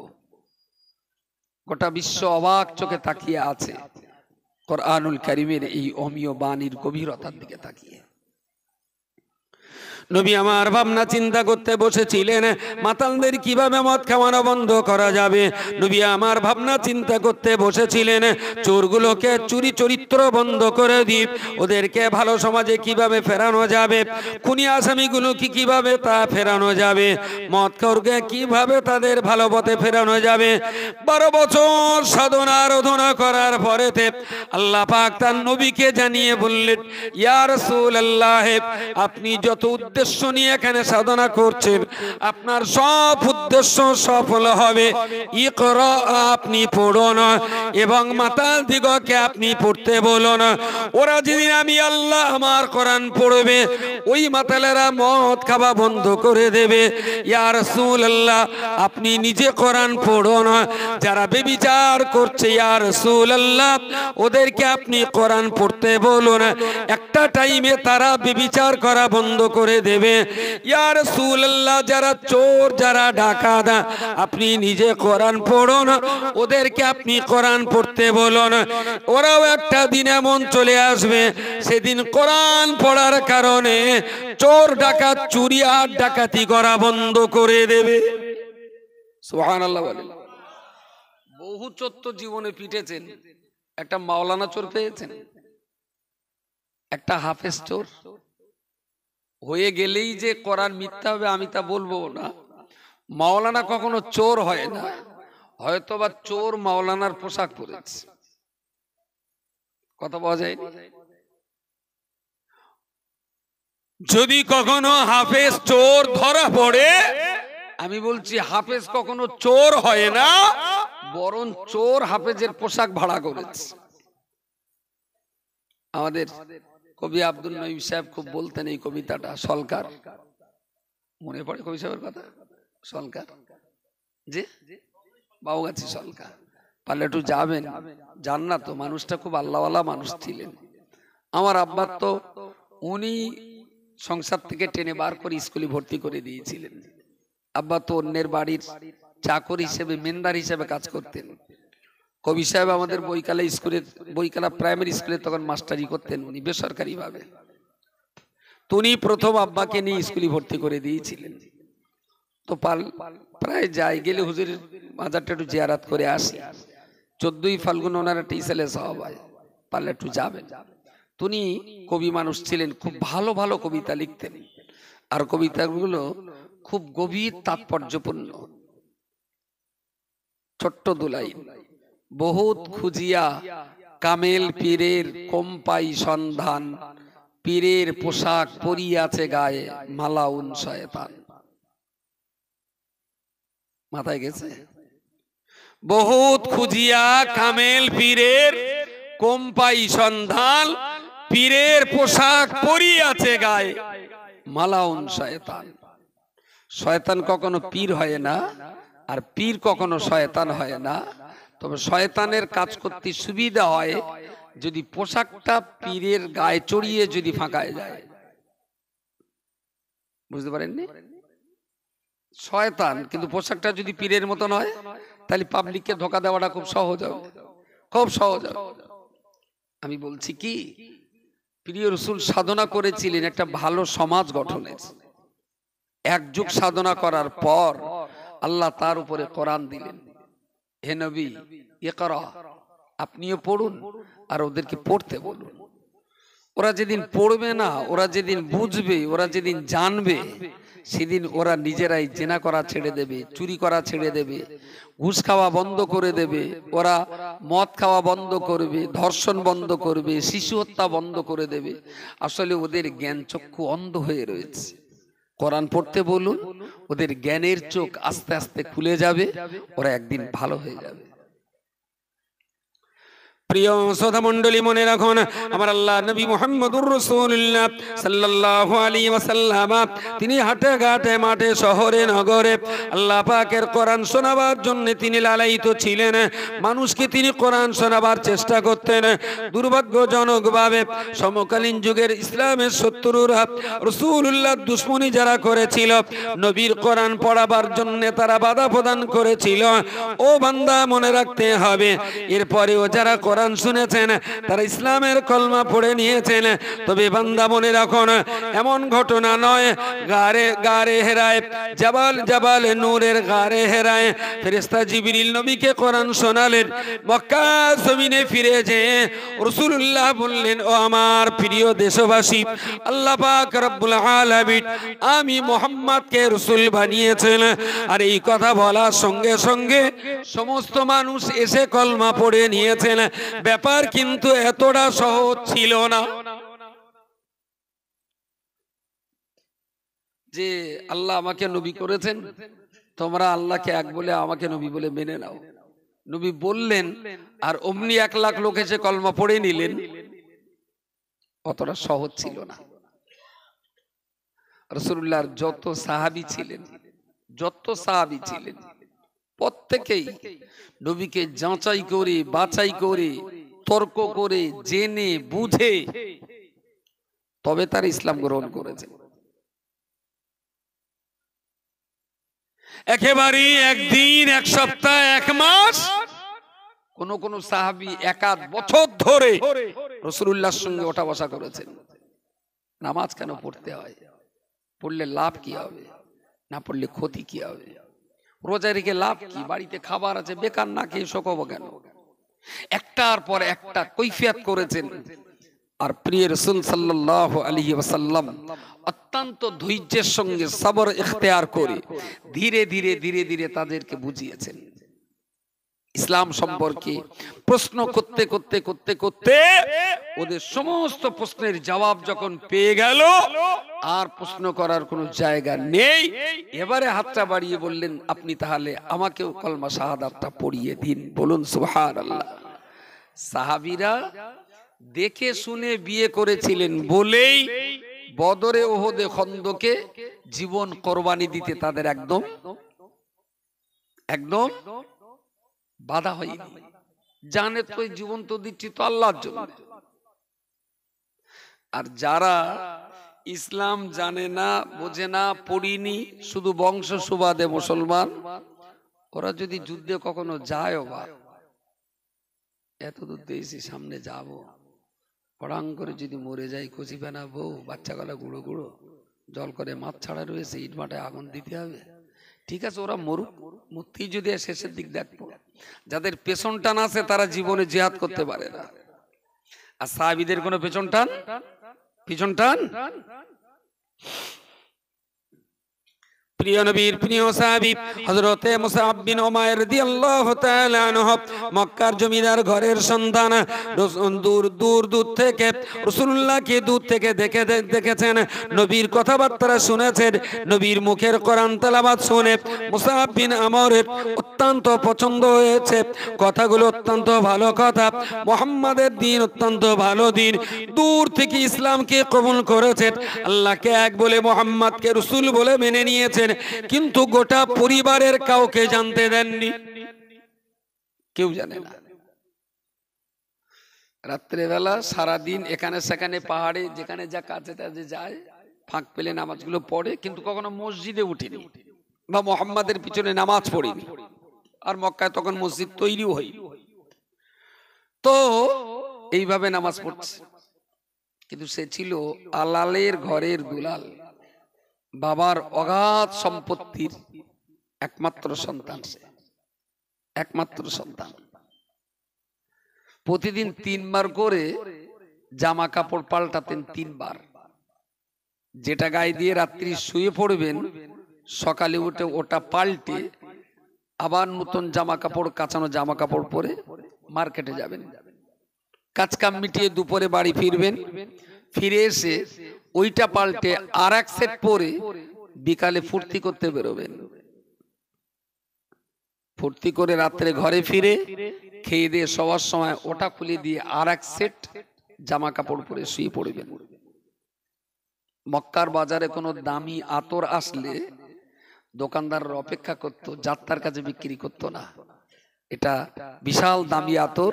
গোটা বিশ্ব অবাক চোখে তাকিয়ে আছে কোরআনুল কারীমের এই অমীয় বাণীর গভীরতার দিকে তাকিয়ে। নবী আমার ভাবনা চিন্তা করতে বসেছিলেন মাতালদের কিভাবে মদ খাওয়ানো বন্ধ করা যাবে। নবী আমার ভাবনা চিন্তা করতে বসেছিলেন চোরগুলোকে চুরি চরিত্র বন্ধ করে দিয়ে ওদেরকে ভালো সমাজে কিভাবে ফেরানো যাবে, খুনি আসামিগুলোকে কিভাবে তা ফেরানো যাবে, মদখোরকে কিভাবে তাদের ভালো পথে ফেরানো যাবে। 12 বছর সাধনা আরাধনা করার পরেতে আল্লাহ পাক তার নবীকে জানিয়ে বললেন, ইয়া রাসূলুল্লাহ আপনি যত উদ্দেশ্য নিয়ে এখানে সাধনা করছেন আপনার সব উদ্দেশ্য সফল হবে। ইকরা আপনি পড়ুন এবং মাতাল দিগকে আপনি পড়তে বলুন। ওরা যেদিন আমি আল্লাহ আমার কোরআন পড়বে ওই মাতালেরা মদ খাওয়া বন্ধ করে দেবে। ইয়া রাসূলুল্লাহ আপনি নিজে কোরআন পড়ুন। যারা ব্যভিচার করছে ইয়া রাসূলুল্লাহ ওদেরকে আপনি কোরআন পড়তে বলুন। একটা টাইমে তারা ব্যভিচার করা বন্ধ করে দেবে। ইয়া রাসূলুল্লাহ যারা চোর যারা ডাকাত আপনি নিজে কোরআন পড়ুন, ওদেরকে আপনি কোরআন পড়তে বলুন। ওরাও একটা দিন এমন চলে আসবে সেদিন কোরআন পড়ার কারণে চোর ডাকাত চুরি আর ডাকাতি করা বন্ধ করে দেবে। সুবহানাল্লাহ বলেন। বহু চোর তো জীবনে পিটেছেন, একটা মাওলানা চোর পেয়েছেন, একটা হাফেজ চোর হয়ে গেলেই যে কোরআন মিথ্যা হবে আমি তা বলবো না। মাওলানা কখনো চোর হয় না, হয়তোবা চোর মাওলানার পোশাক পরেছে। কথা পাওয়া যায়। যদি কখনো হাফেজ চোর ধরা পড়ে, আমি বলছি হাফেজ কখনো চোর হয় না, বরং চোর হাফেজের পোশাক ভাড়া করেছে। আমাদের কবি আব্দুল নঈম সাহেব খুব বলতেন এই কবিতাটা, সলকার। মনে পড়ে কবি সাহেবের কথা? সলকার যে বাউগাছি সলকার, পারলে একটু যাবেন, জান না তো, মানুষটা খুব আল্লাহওয়ালা মানুষ ছিলেন। আমার আব্বার তো উনি সংসার থেকে টেনে বার করে স্কুলে ভর্তি করে দিয়েছিলেন। আব্বা তো অন্যের বাড়ির চাকর হিসেবে, মেন্দার হিসেবে কাজ করতেন। কবি সাহেব আমাদের বইকালা প্রাইমারি স্কুলে তখন মাস্টারি করতেন উনি, বেসরকারি ভাবে। উনি প্রথম আব্বাকে নিয়ে স্কুলে ভর্তি করে দিয়েছিলেন। তো প্রায় যাই, গেলে হুজুরের মাজারটা একটু জিয়ারাত করে আসি। 14ই ফাল্গুন ওনার একটা ইসালে সাহাব হয়, পারলে একটু যাবেন। উনি কবি মানুষ ছিলেন, খুব ভালো ভালো কবিতা লিখতেন, আর কবিতাগুলো খুব গভীর তাৎপর্যপূর্ণ। ছোট্ট দুলাই, বহুত খুঁজিয়া কামেল পীরের কম্পাই সন্ধান, পীরের পোশাক পরিয়াছে গায়ে মালাউন শয়তান। মাথায় গেছে? বহুত খুঁজিয়া কামেল পীরের কম্পাই সন্ধান, পীরের পোশাক পরিয়াছে গায়ে মালাউন শয়তান। শয়তান কখনো পীর হয় না, আর পীর কখনো শয়তান হয় না। তবে শয়তানের কাজ করতে সুবিধা হয় যদি পোশাকটা পীরের গায়ে চড়িয়ে যদি ফাঁকায় যায়। বুঝতে পারেননি? শয়তান কিন্তু পোশাকটা যদি পীরের মতন হয়, তাহলে পাবলিককে ধোকা দেওয়াটা খুব সহজ হবে, খুব সহজ হবে। আমি বলছি কি, প্রিয় রাসূল সাধনা করেছিলেন একটা ভালো সমাজ গঠনের। এক যুগ সাধনা করার পর আল্লাহ তার উপরে কোরআন দিলেন, হে নবী ইকরা, আপনিও পড়ুন আর ওদেরকে পড়তে বলুন। ওরা যেদিন পড়বে না, ওরা যেদিন বুঝবে, ওরা যেদিন জানবে, সেদিন ওরা নিজেরাই জেনা করা ছেড়ে দেবে, চুরি করা ছেড়ে দেবে, ঘুষ খাওয়া বন্ধ করে দেবে, ওরা মদ খাওয়া বন্ধ করবে, ধর্ষণ বন্ধ করবে, শিশু হত্যা বন্ধ করে দেবে। আসলে ওদের জ্ঞান চক্ষু অন্ধ হয়ে রয়েছে। কোরআন পড়তে বলুন, ওদের জ্ঞানের চোখ আস্তে আস্তে খুলে যাবে, ওরা একদিন ভালো হয়ে যাবে। প্রিয় শ্রোতা মণ্ডলী, মনে রাখুন, আমার আল্লাহ নবী মুহাম্মদুর রাসূলুল্লাহ সাল্লাল্লাহু আলাইহি ওয়াসাল্লাম তিনি হাটে ঘাটে মাঠে শহরে নগরে আল্লাহ পাকের কোরআন শোনাবার জন্য তিনি লালায়িত ছিলেন। মানুষকে তিনি কোরআন শোনাবার চেষ্টা করতেন। দুর্ভাগ্যজনকভাবে সমকালীন যুগের ইসলামের শত্রুরা রাসূলুল্লাহ দুশমনী যারা করেছিল, নবীর কোরআন পড়াবার জন্য তারা বাধা প্রদান করেছিল। ও বান্দা, মনে রাখতে হবে, এরপরেও যারা কোরআন শুনেছেন তারা ইসলামের কলমা পড়ে নিয়েছেন। তবে বান্দা মনে রাখুন, এমন ঘটনা নয় গারে গারে হেরায়, জাবাল জাবাল নূরের গারে হেরায় ফেরেশতা জিবরিল নবীকে কোরআন শোনালেন। মক্কা জমিনে ফিরে যেয়ে রাসূলুল্লাহ বললেন, ও আমার প্রিয় দেশবাসী, আল্লাহ পাক রব্বুল আলামিন আমি মুহাম্মদকে রাসূল বানিয়েছেন। আর এই কথা বলার সঙ্গে সঙ্গে সমস্ত মানুষ এসে কলমা পড়ে নিয়েছেন। ব্যাপার কিন্তু এতটা সহজ ছিল না যে আল্লাহ আমাকে নবী করেছেন, তোমরা আল্লাহকে এক বলে আমাকে নবী বলে মেনে নাও। নবী বললেন আর অমনি 1 লাখ লোক এসে কলমা পড়ে নিলেন, অতটা সহজ ছিল না। রাসূলুল্লাহর যত সাহাবী ছিলেন প্রত্যেকেই নবীকে যাচাই করে বাছাই করে তর্ক করে জেনে বুঝে তবে তারা ইসলাম গ্রহণ করেছে। একেবারে একদিন, এক সপ্তাহ, 1 মাস, কোন সাহাবী 1 বছর ধরে রাসূলুল্লাহর সঙ্গে ওঠা বসা করেছেন। নামাজ কেন পড়তে হয়? পড়লে লাভ কি হবে? না পড়লে ক্ষতি কি হবে? রোজা রেখে লাভ কি? বাড়িতে খাবার আছে, বেকার না খেয়ে শোকাবো কেন? একটার পর একটা কৈফিয়ত করেছেন। আর প্রিয় রাসূল সাল্লাল্লাহু আলাইহি ওয়াসাল্লাম অত্যন্ত ধৈর্যের সঙ্গে সবর ইখতিয়ার করে ধীরে ধীরে ধীরে ধীরে তাদেরকে বুঝিয়েছেন ইসলাম সম্পর্কে। প্রশ্ন করতে করতে করতে করতে ওদের সমস্ত প্রশ্নের জবাব যখন পেয়ে গেল, আর প্রশ্ন করার কোনো জায়গা নেই। এবারে হাতটা বাড়িয়ে বললেন, আপনি তাহলে আমাকেও কলমা শাহাদাতটা পড়িয়ে দিন। বলুন সুবহানাল্লাহ। সাহাবীরা দেখে শুনে বিয়ে করেছিলেন বলেই বদরে, ওহদে, খন্দকে জীবন কোরবানি দিতে তাদের একদম একদম বাধা হয়নি। জানে তো জীবন তো দিচ্ছি তো আল্লাহর জন্য। আর যারা ইসলাম জানে না, বোঝে না, পড়িনি, শুধু বংশ সুবাদে মুসলমান, ওরা যদি যুদ্ধে কখনো যায়, বা এত দূর দিয়েছি সামনে যাব, পড়াং করে যদি মরে যায়, কচি ফেনা বউ, বাচ্চা গলা গুঁড়ো গুঁড়ো, জল করে মাছ ছাড়া রয়েছে, ইট মাঠে আগুন দিতে হবে। ঠিক আছে, ওরা মরুক, মূর্তি যদি শেষের দিক দেখবো। যাদের পেছন টান আছে তারা জীবনে জিহাদ করতে পারে না। আর সাহাবীদের কোনো পেছন টান। প্রিয় নবীর প্রিয় সাহাবী হযরতে মুসআব বিন উমাইর রাদিয়াল্লাহু তাআলা আনহু মক্কার জমিদার ঘরের সন্তান। দূর দূর দূর থেকে রাসূলুল্লাহকে দূর থেকে দেখেছেন, নবীর কথাবার্তা শুনেছেন, নবীর মুখের কোরআন তেলাওয়াত শুনে মুসআব বিন উমাইরের অত্যন্ত পছন্দ হয়েছে। কথাগুলো অত্যন্ত ভালো কথা, মুহাম্মাদের দ্বীন অত্যন্ত ভালো দ্বীন। দূর থেকে ইসলামকে কবুল করেছেন, আল্লাহকে এক বলে মুহাম্মাদকে রাসূল বলে মেনে নিয়েছেন, কিন্তু গোটা পরিবারের কাউকে জানতে দেননি, কেউ জানে না। রাত্রেবেলা সারাদিন এখানে সেখানে পাহাড়ে যেখানে যা কাজে টাজে যায়, ফাঁক পেলে নামাজগুলো পড়ে, কিন্তু কখনো মসজিদে উঠেনি বা মুহাম্মাদের পিছনে নামাজ পড়েনি। আর মক্কায় তখন মসজিদ তৈরিও হয়নি, তো এইভাবে নামাজ পড়ছে। কিন্তু সে ছিল আলালের ঘরের দুলাল, বাবার অগাধ সম্পত্তির একমাত্র সন্তান। সে একমাত্র সন্তান। প্রতিদিন 3 বার করে জামা কাপড় পাল্টাতেন, 3 বার। যেটা গায়ে দিয়ে রাত্রি শুয়ে পড়বেন, সকালে উঠে ওটা পাল্টে আবার নতুন জামা কাপড়, কাঁচানো জামা কাপড় পরে মার্কেটে যাবেন। কাজকাম মিটিয়ে দুপুরে বাড়ি ফিরবেন, ফিরে এসে ওইটা পাল্টে আর এক সেট পরে বিকালে ফুর্তি করতে বেরোবেন। ফুর্তি করে রাত্রে ঘরে ফিরে খেয়ে দিয়ে শোয়ার সময় ওটা খুলে দিয়ে আর এক সেট জামা কাপড় পরে শুয়ে পড়বেন। মক্কার বাজারে কোনো দামি আতর আসলে দোকানদাররা অপেক্ষা করতো, যাত্রার কাছে বিক্রি করতো না। এটা বিশাল দামি আতর,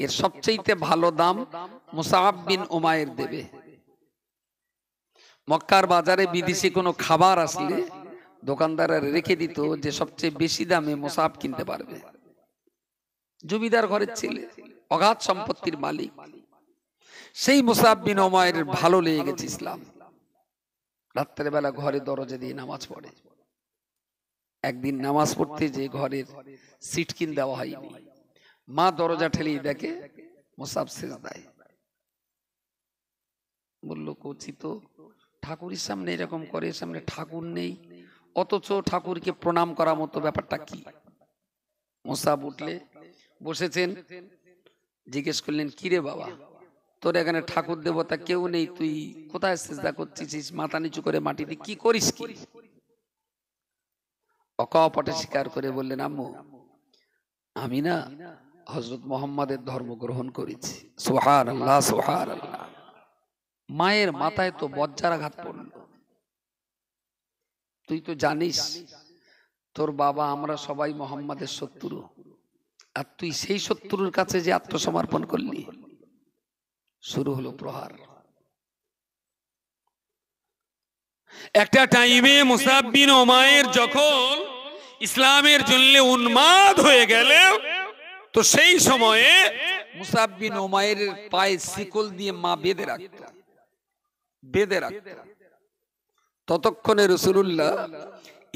এর সবচেয়ে ভালো দাম মুসআব বিন উমাইর দেবে। মক্কার বাজারে বিদেশি কোনো খাবার আসলে দোকানদাররা রেখে দিত, যে সবচেয়ে বেশি দামে মুসআব কিনতে পারবে। জমিদার ঘরের ছেলে, অগাধ সম্পত্তির মালিক, সেই মুসআব বিন উমাইরের ভালো লেগে গেছে ইসলাম। রাত্রের বেলা ঘরে দরজা দিয়ে নামাজ পড়ে। একদিন নামাজ পড়তে যে ঘরের সিট কিন দেওয়া হয়নি, মা দরজা ঠেলিয়ে দেখে মুসআব সিজদায়। বলল, কচি তো ঠাকুরের সামনে এরকম করে, সামনে ঠাকুর নেই, অথচ ঠাকুরকে প্রণাম করার মতো ব্যাপারটা কি? মুসআব উঠলে বসেছেন, জিজ্ঞেস করলেন, কিরে বাবা, তোর এখানে ঠাকুর দেবতা কেউ নেই, তুই কোথায় সিজদা করছিস? মাথা নিচু করে মাটিতে কি করিস কি? অকপটে স্বীকার করে বললেন, আম্মু, আমি না হযরত মুহাম্মাদের ধর্ম গ্রহণ করেছি। সুবহানাল্লাহ, সুবহানাল্লাহ। মায়ের মাথায় তো বজ্রাঘাত পড়ল। তুই তো জানিস তোর বাবা, আমরা সবাই মুহাম্মাদের শত্রু, আর তুই সেই শত্রুর কাছে যে আত্মসমর্পণ করলি। শুরু হলো প্রহার। একটা টাইমে মুসআব বিন উমাইর যখন ইসলামের জন্য উন্মাদ হয়ে গেল, তো সেই সময়ে মুসআব বিন উমাইরের পায়ে শিকল দিয়ে মা বেঁধে রাখত। ততক্ষণে রাসূলুল্লাহ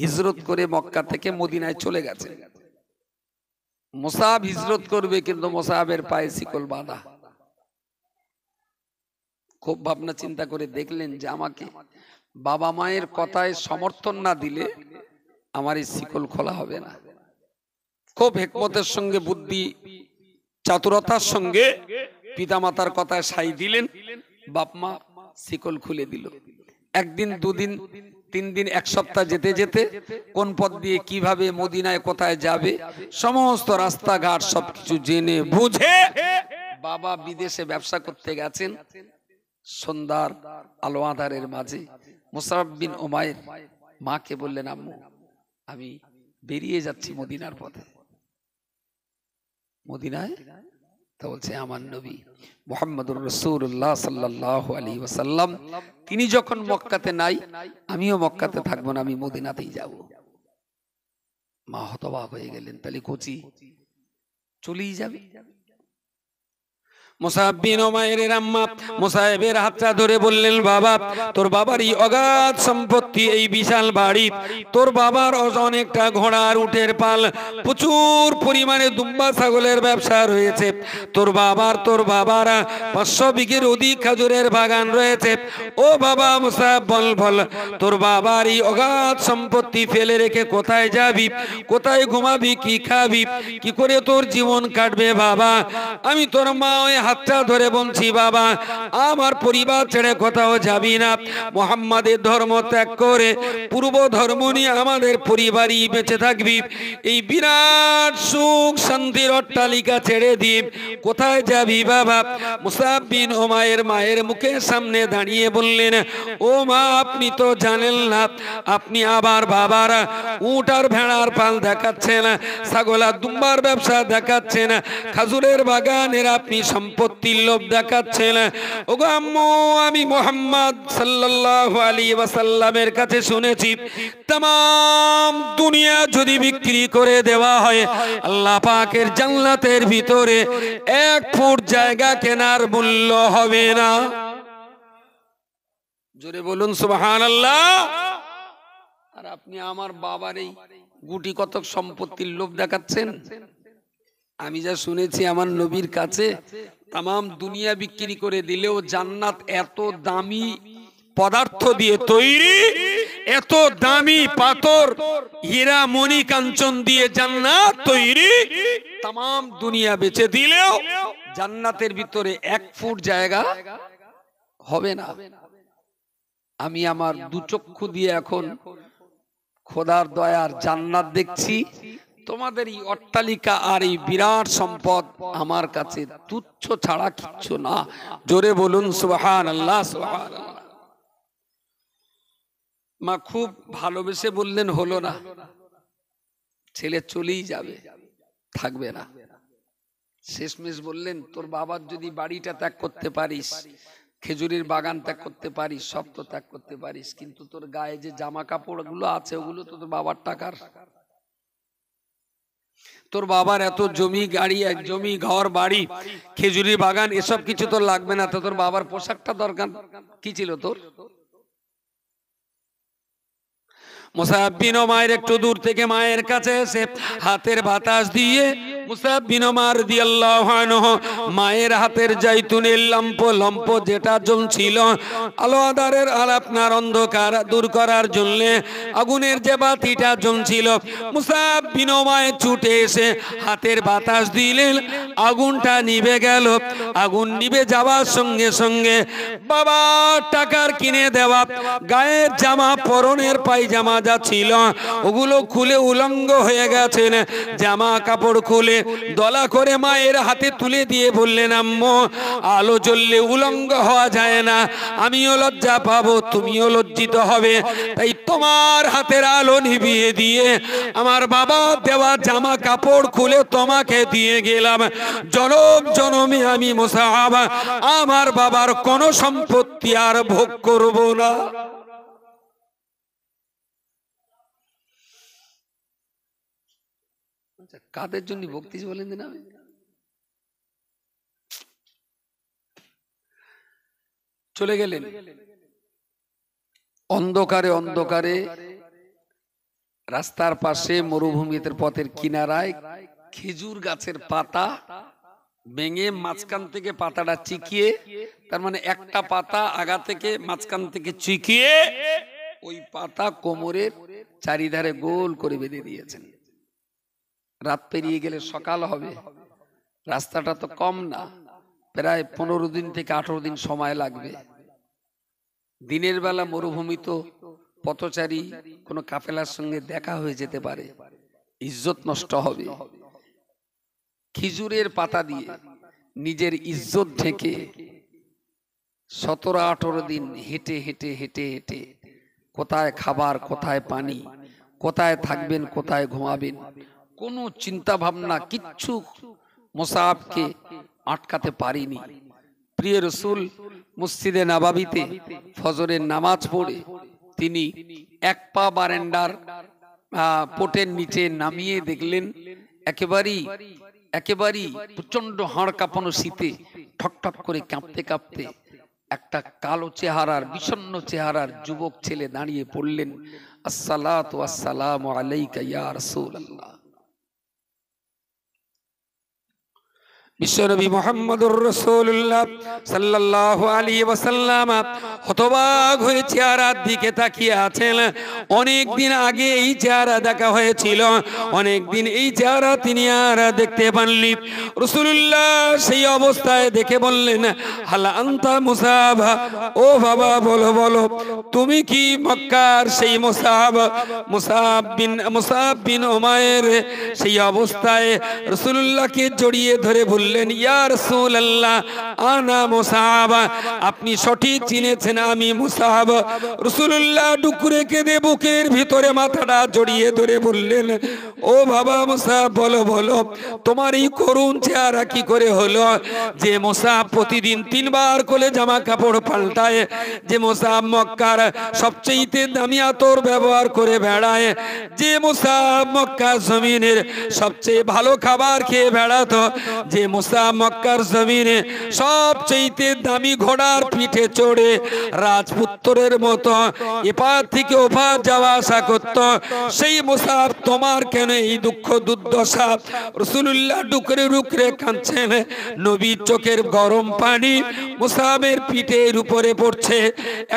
হিজরত করে মক্কা থেকে মদিনায় চলে গেছে। মুসআব হিজরত করবে, কিন্তু মুসআবের পায়ে শিকল বাঁধা। খুব ভাবনা চিন্তা করে দেখলেন যে আমাকে বাবা মায়ের কথায় সমর্থন না দিলে আমার এই শিকল খোলা হবে না। খুব হিকমতের সঙ্গে, বুদ্ধি চাতুরতার সঙ্গে পিতামাতার কথায় সাই দিলেন। বাপ মা শিকল খুলে দিল। একদিন, দুদিন, 3 দিন, 1 সপ্তাহ যেতে যেতে কোন পথ দিয়ে কিভাবে মদিনায় কোথায় যাবে সমস্ত রাস্তাঘাট সবকিছু জেনে বুঝে বাবা বিদেশে ব্যবসা করতে গেছেন। সন্ধ্যার আলো আঁধারের মাঝে মুসআব বিন উমাইর মাকে বললেন, আম্মু, আমি বেরিয়ে যাচ্ছি মদিনার পথে। মদিনায়? তা বলছে, আমার নবী মুহাম্মদুর রাসূলুল্লাহ সাল্লাল্লাহু আলাইহি ওয়াসাল্লাম তিনি যখন মক্কাতে নাই, আমিও মক্কাতে থাকবো না, আমি মদিনাতেই যাব। মা হতবাক হয়ে গেলেন, তাহলে কচি চলেই যাবে। মুসাব বিন উমাইরের আম্মা মুসাইবের হাতটা ধরে বললেন, বাবা তোর বাবারই অগাধ সম্পত্তি, এই বিশাল বাড়ি, তোর বাবার অনেকটা ঘোড়ার উটের পাল, প্রচুর পরিমাণে দুম্বা ছাগলের ব্যবসা রয়েছে, তোর বাবার 500 বিঘের অধিক খেজুরের বাগান রয়েছে। ও বাবা মুসাব বল তোর বাবারই অগাধ সম্পত্তি ফেলে রেখে কোথায় যাবি, কোথায় ঘুমাবি, কি খাবি, কি করে তোর জীবন কাটবে? বাবা আমি তোর মা ওই হাতটা ধরে বলছি, বাবা আমার পরিবার ছেড়ে কোথাও যাবি না, মুহাম্মাদের ধর্ম ত্যাগ করে পূর্ব ধর্ম নিয়ে আমাদের পরিবারই বেঁচে থাকবি, এই বিরাট সুখ শান্তির অট্টালিকা ছেড়ে দিয়ে কোথায় যাবি বাবা? মুসাব বিন উমাইর মায়ের মুখের সামনে দাঁড়িয়ে বললেন, ও মা আপনি তো জানেন না, আপনি আবার বাবার উট আর ভেড়ার পাল দেখাচ্ছেন, ছাগল আর দুম্বার ব্যবসা দেখাচ্ছেন, খাজুরের বাগানের আপনি সম্পত্তির লোভ দেখাচ্ছেন। ওগো আম্মু আমি মুহাম্মদ সাল্লাল্লাহু আলাইহি ওয়াসাল্লামের কাছে শুনেছি, तमाम দুনিয়া যদি বিক্রি করে দেওয়া হয় আল্লাহ পাকের জান্নাতের ভিতরে 1 ফুট জায়গা কেনার মূল্য হবে না। জোরে বলুন সুবহানাল্লাহ। আর আপনি আমার বাবার এই গুটি কতক সম্পত্তির লোভ দেখাচ্ছেন। আমি যা শুনেছি আমার নবীর কাছে तमाम দুনিয়া বিক্রি করে দিলেও জান্নাত এত দামি পদার্থ দিয়ে তৈরি, এত দামি পাথর হীরা মণি কাঞ্চন দিয়ে জান্নাত তৈরি, तमाम দুনিয়া বেচে দিলেও জান্নাতের ভিতরে 1 ফুট জায়গা হবে না। আমি আমার দু চক্ষু দিয়ে এখন খোদার দয়ার জান্নাত দেখছি, তোমাদের এই অট্টালিকা আর এই বিরাট সম্পদ আমার কাছে তুচ্ছ ছাড়া কিচ্ছু না। জোরে বলুন সুবহানাল্লাহ সুবহানাল্লাহ। মা খুব ভালোবেসে বললেন, হলো না, ছেলে চলেই যাবে, থাকবে না। শেষমেশ বললেন, তোর বাবার যদি বাড়িটা ত্যাগ করতে পারিস, খেজুরের বাগান ত্যাগ করতে পারিস, সব তো ত্যাগ করতে পারিস, কিন্তু তোর গায়ে যে জামা কাপড় গুলো আছে ওগুলো তো তোর বাবার টাকার। তোর বাবার এত জমি গাড়ি, এক জমি ঘর বাড়ি খেজুরের বাগান এসব কিছু তোর লাগবে না, তো তোর বাবার পোশাকটা দরকার কি ছিল তোর? মুসাব বিন উমাইর একটু দূর থেকে মায়ের কাছে এসে হাতের বাতাস দিয়ে মুসাব বিন উমাইর রাদিয়াল্লাহু আনহু মায়ের হাতের জাইতুনের লম্প যেটা জ্বলছিল আলো আধারের আপনার অন্ধকার দূর করার জন্য আগুনের যে বাতিটা জ্বলছিল, মুসাব বিন উমাইর ছুটে এসে হাতের বাতাস দিলেন, আগুনটা নিভে গেল। আগুন নিভে যাওয়ার সঙ্গে সঙ্গে বাবা টাকার কিনে দেওয়া গায়ের জামা, পরনের পায়জামা যা ছিল ওগুলো খুলে উলঙ্গ হয়ে গেছেন। জামা কাপড় খুলে দলা করে মায়ের হাতে তুলে দিয়ে বললেন, আম্মু আলো জ্বললে উলঙ্গ হওয়া যায় না, আমিও লজ্জা পাবো, তুমিও লজ্জিত হবে, তাই তোমার হাতের আলো নিভিয়ে দিয়ে আমার বাবা দেওয়া জামা কাপড় খুলে তোমাকে দিয়ে গেলাম। জনম জনমে আমি মুসাহাব আমার বাবার কোনো সম্পত্তি আর ভোগ করব না। কাদের জন্য ভক্তি বলেন দিন? আমি চলে গেলেন অন্ধকারে অন্ধকারে রাস্তার পাশে মরুভূমিতে পথের কিনারায় খেজুর গাছের পাতা ভেঙে মাঝখান থেকে পাতাটা চিকিয়ে, তার মানে একটা পাতা আগা থেকে মাঝখান থেকে চিকিয়ে ওই পাতা কোমরের চারিধারে গোল করে বেঁধে দিয়েছেন। রাত পেরিয়ে গেলে সকাল হবে, রাস্তাটা তো কম না, প্রায় 15 দিন থেকে 18 দিন সময় লাগবে। দিনের বেলা মরুভূমি তো পথচারী কোনো কাফেলার সঙ্গে দেখা হয়ে যেতে পারে, ইজ্জত নষ্ট হবে। খেজুরের পাতা দিয়ে নিজের ইজ্জত ঢেকে 17-18 দিন হেঁটে হেঁটে হেঁটে হেঁটে কোথায় খাবার, কোথায় পানি, কোথায় থাকবেন, কোথায় ঘুমাবেন, কোনো চিন্তা ভাবনা কিচ্ছু মুসাবকে আটকাতে পারিনি। প্রিয় রাসূল মসজিদে নববীতে ফজরের নামাজ পড়ে তিনি এক পা বারান্দার পোটের নিচে নামিয়ে দেখলেন একেবারেই প্রচন্ড হাড় কাঁপানো শীতে ঠক ঠক করে কাঁপতে কাঁপতে একটা কালো চেহারার বিষণ্ণ চেহারার যুবক ছেলে দাঁড়িয়ে পড়লেন। আসসালাতু ওয়াসসালামু আলাইকা ইয়া রাসূলুল্লাহ। বিশ্বনবী মুহাম্মদুর রাসূলুল্লাহ সাল্লাল্লাহু আলাইহি ওয়াসাল্লাম হতবাক হয়ে চেহারার দিকে তাকিয়ে আছেন। অনেক দিন আগে এই চেহারা দেখা হয়েছিল, অনেক দিন এই চেহারা তিনি আর দেখতে পাননি। রাসূলুল্লাহ সেই অবস্থায় দেখে বললেন, হাল আনতা মুসাব, ও বাবা বলো বলো তুমি কি মক্কার সেই মুসাব বিন উমাইর? সেই অবস্থায় রাসূলুল্লাহকে জড়িয়ে ধরে বললেন, ইয়া রাসূলুল্লাহ আনা মুসাব, আপনি সঠিক চিনেছেন আমি মুসাব। রাসূলুল্লাহ ডুকরে কেঁদে বুকের ভিতরে মাথাটা জড়িয়ে ধরে বললেন, ও বাবা মুসাব বলো বলো তোমার এই করুণ চেহারা কি করে হলো? যে মুসাব প্রতিদিন 3 বার কোলে জামা কাপড় পাল্টায়, যে মুসাব মক্কার সবচেয়ে দামি আতর ব্যবহার করে বেড়ায়, যে মুসাব মক্কা জমিনের সবচেয়ে ভালো খাবার খেয়ে বেড়াতো, যে মুসাব মক্কার জমিনে সবচেয়ে দামি ঘোড়ার পিঠে চড়ে রাজপুত্রের মতো এপার থেকে ওপার যাওয়া আসা করত, সেই মুসাব তোমার কেন এই দুঃখ দুর্দশা? রাসূলুল্লাহ ডুকরে ডুকরে কাঁদছেন। নবীর চোখের গরম পানি মুসাবের পিঠের উপরে পড়ছে।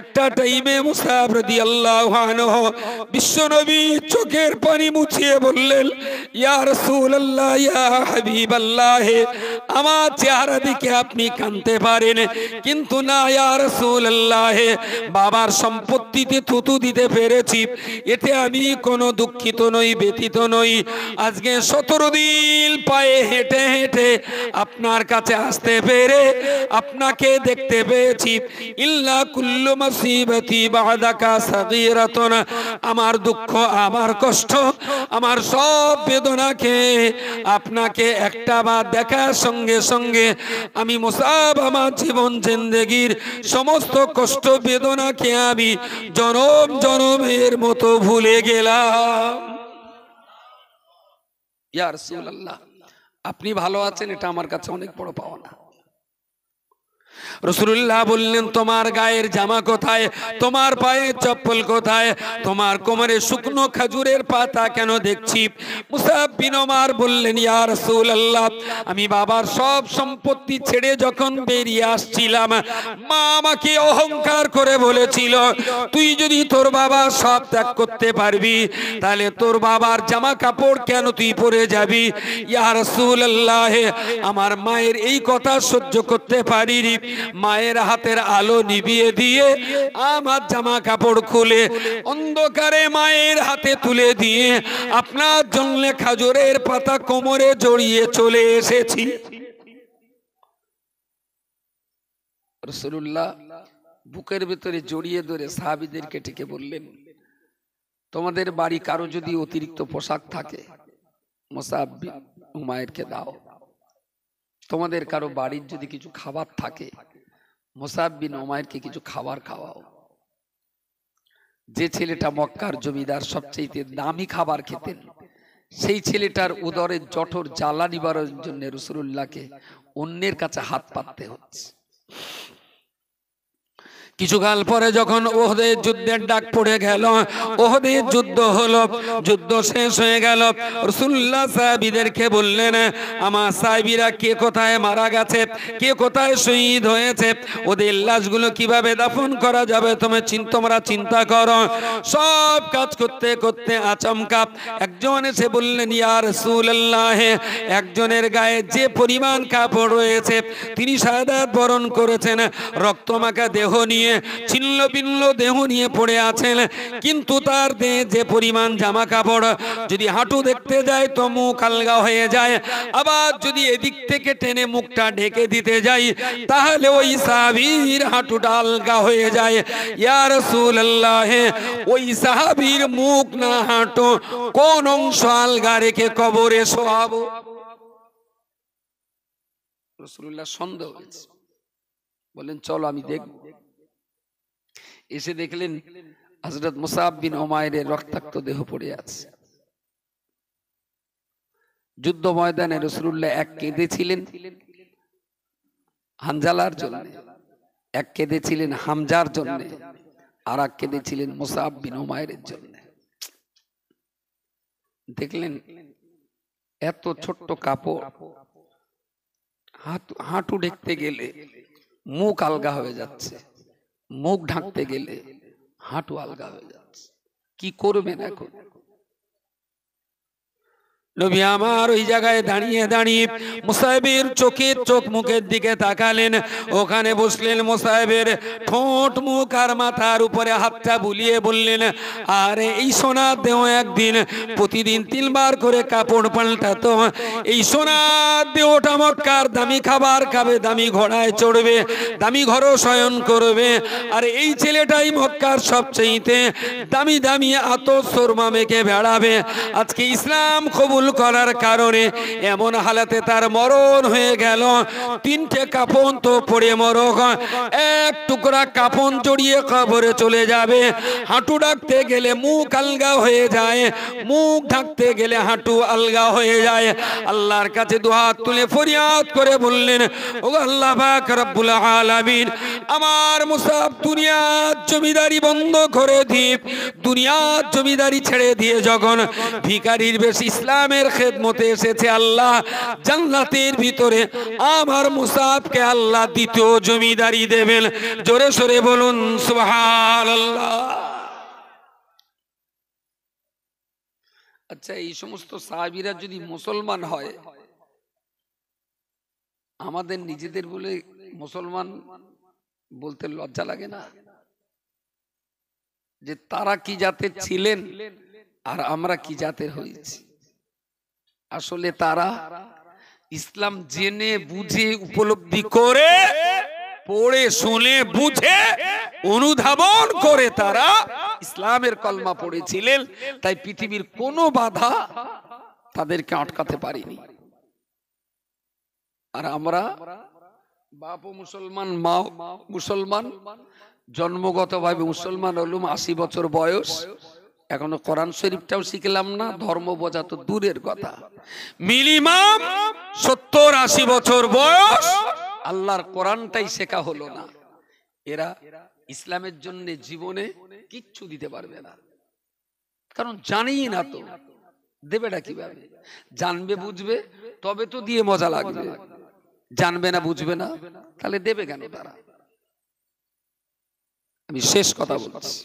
একটা টাইমে মুসাব রাদিয়াল্লাহু আনহু বিশ্বনবী চোখের পানি মুছিয়ে বললেন, ইয়া রাসূলুল্লাহ ইয়া হাবিবাল্লাহ, আমার চেহারা দেখে আপনি কাঁদতে পারেন, কিন্তু না ইয়া রাসূলুল্লাহ, বাবার সম্পত্তিতে থুতু দিতে পেরেছি এতে আমি কোনো দুঃখিত নই, ব্যথিত নই। আজকে 17 দিন পায়ে হেঁটে হেঁটে আপনার কাছে আসতে পেরে আপনাকে দেখতে পেয়েছি। ইল্লা কুল্লু মুসিবাতি বাদাকা সাগীরাতুন, আমার দুঃখ, আমার কষ্ট, আমার সব বেদনাকে আপনাকে একটা বার দেখার সঙ্গে সঙ্গে আমি মুসাব আমার জীবন জিন্দেগির সমস্ত কষ্ট বেদনাকে আমি জনম জনমের মতো ভুলে গেলাম। ইয়া রাসূলুল্লাহ আপনি ভালো আছেন, এটা আমার কাছে অনেক বড় পাওনা। রাসূলুল্লাহ বললেন, তোমার গায়ের জামা কোথায়? তোমার পায়ে চপ্পল কোথায়? তোমার কোমরে শুকনো খেজুরের পাতা কেন দেখছি? মুসাব বিন উমার বললেন, ইয়া রাসূলুল্লাহ আমি বাবার সব সম্পত্তি ছেড়ে যখন বেরিয়ে আসছিলাম, মা আমাকে অহংকার করে বলেছিল, তুই যদি তোর বাবা সব ত্যাগ করতে পারবি তাহলে তোর বাবার জামা কাপড় কেন তুই পরে যাবি? ইয়া রাসূলুল্লাহ আমার মায়ের এই কথা সহ্য করতে পারিনি। মায়ের হাতের আলো নিভিয়ে দিয়ে আমার জামা কাপড় খুলে অন্ধকারে মায়ের হাতে তুলে দিয়ে আপনার জন্য খেজুরের পাতা কোমরে জড়িয়ে চলে এসেছি। রাসূলুল্লাহ বুকের ভিতরে জড়িয়ে ধরে সাহাবীদেরকে ডেকে বললেন, তোমাদের বাড়ি কারো যদি অতিরিক্ত পোশাক থাকে মুসাব বিন উমাইরকে দাও। তোমাদের কারো বাড়ির যদি কিছু খাবার থাকে মুসাব বিন উমাইরকে কিছু খাবার খাওয়াও। যে ছেলেটা মক্কার জমিদার সবচেয়ে দামি খাবার খেতেন, সেই ছেলেটার উদরের জঠর জ্বালা নিবারণের জন্য রাসূলুল্লাহকে অন্যের কাছে হাত পাততে হচ্ছে। কিছুকাল পরে যখন ওহদের যুদ্ধের ডাক পড়ে গেল, ওহদের যুদ্ধ হলো, যুদ্ধ শেষ হয়ে গেল, রাসূলুল্লাহ সাহাবীদেরকে বললেন, আমার সাহাবীরা কে কোথায় মারা গেছে, কে কোথায় শহীদ হয়েছে, ওদের লাশগুলো কিভাবে দাফন করা যাবে তোমরা চিন্তা করো। সব কাজ করতে করতে আচমকা একজন এসে বললেন, ইয়া রাসূলুল্লাহ একজনের গায়ে যে পরিমাণ কাপড় রয়েছে তিনি শাহাদাত বরণ করেছেন, রক্তমাখা দেহ নিয়ে ছিন্ন ভিন্ন দেহ নিয়ে পড়ে আছেন, কিন্তু তার দেহে যে পরিমাণ জামা কাপড় যদি হাঁটু দেখতে যায় তো মুখ আলগা হয়ে যায়, আবার যদি এদিক থেকে টেনে মুখটা ঢেকে দিতে যাই তাহলে ওই সাহাবীর হাঁটুটা আলগা হয়ে যায়। ইয়া রাসূলুল্লাহ ওই সাহাবীর মুখ না হাঁটু কোন অংশ আলগা রেখে কবরে শোয়াবো? রাসূলুল্লাহ সন্দেহ হয়েছে, বলেন চলো আমি দেখব। এসে দেখলেন হযরত মুসাব বিন উমাইরের রক্তাক্ত দেহ পড়ে আছে। যুদ্ধ ময়দানে রাসূলুল্লাহ এক কেঁদেছিলেন হানজালার জন্য, এক কেঁদেছিলেন হামজার জন্য, আর এক কেঁদেছিলেন মুসআব বিন উমাইরের জন্য। দেখলেন এত ছোট্ট কাপড়, হাঁটু ঢেকতে গেলে মুখ আলগা হয়ে যাচ্ছে, মুখ ঢাকতে গেলে হাঁটু আলগা হয়ে যাচ্ছে, কি করবেন এখন? নবী আমার ওই জায়গায় দাঁড়িয়ে দাঁড়িয়ে মুসাইবের চোখের চোখ মুখের দিকে তাকালেন, ওখানে বসলেন। মুসাইবের ঠোঁট মুখ আর মাথার উপরে হাতটা বুলিয়ে বললেন, আরে এই সোনার দেহ একদিন প্রতিদিন 3 বার করে কাপড় পাল্টাতো, এই সোনার দেহটা মক্কার দামি খাবার খাবে, দামি ঘোড়ায় চড়বে, দামি ঘরও শয়ন করবে, আর এই ছেলেটাই মক্কার সবচেয়ে দামি দামি আতর সুরমা মেখে বেড়াবে। আজকে ইসলাম কবুল করার কারণে এমন হালাতে তার মরণ হয়ে গেল। 3টে কাফন তো পড়ে মরক, এক টুকরা কাফন জড়িয়ে কবরে চলে যাবে। হাঁটু ঢাকতে গেলে মুখ আলগা হয়ে যায়, মুখ ঢাকতে গেলে হাঁটু আলগা হয়ে যায়। আল্লাহর কাছে দুহাত তুলে ফরিয়াদ করে বললেন, ও আল্লাহ পাক রব্বুল আলামিন, আমার মুসাব দুনিয়ার জমিদারি বন্ধ করে দিয়ে, দুনিয়ার জমিদারি ছেড়ে দিয়ে যখন ভিখারির বেশ ইসলামের খেদমতে এসেছে, আল্লাহ জান্নাতের ভিতরে আমার মুসাবকে আল্লাহ দ্বিতীয় জমিদারি দেবেন। জোরে সোরে বলুন সুবহানাল্লাহ। আচ্ছা, এই সমস্ত সাহাবীরা যদি মুসলমান হয়, আমাদের নিজেদের বলে মুসলমান বলতে লজ্জা লাগে না? যে তারা কি জাতের ছিলেন আর আমরা কি জাতের হয়েছি? আসলে তারা ইসলাম জেনে বুঝে উপলব্ধি করে, পড়ে শুনে বুঝে অনুধাবন করে তারা ইসলামের কলমা পড়েছিলেন, তাই পৃথিবীর কোনো বাধা তাদেরকে আটকাতে পারেনি। আর আমরা বাপও মুসলমান, মা মুসলমান, জন্মগতভাবে মুসলমান হলুম, 80 বছর বয়স, এখনো কোরআন শরীফটাও শিখলাম না, ধর্ম বোঝা তো দূরের কথা, মিনিমাম 70-80 বছর বয়স, আল্লাহর কোরআনটাই শেখা হলো না। এরা ইসলামের জন্য জীবনে কিচ্ছু দিতে পারবে না, কারণ জানেই না তো দেবেটা কিভাবে। জানবে বুঝবে তবে তো দিয়ে মজা লাগবে, জানবে না বুঝবে না তাহলে দেবে কেন তারা? আমি শেষ কথা বলছি,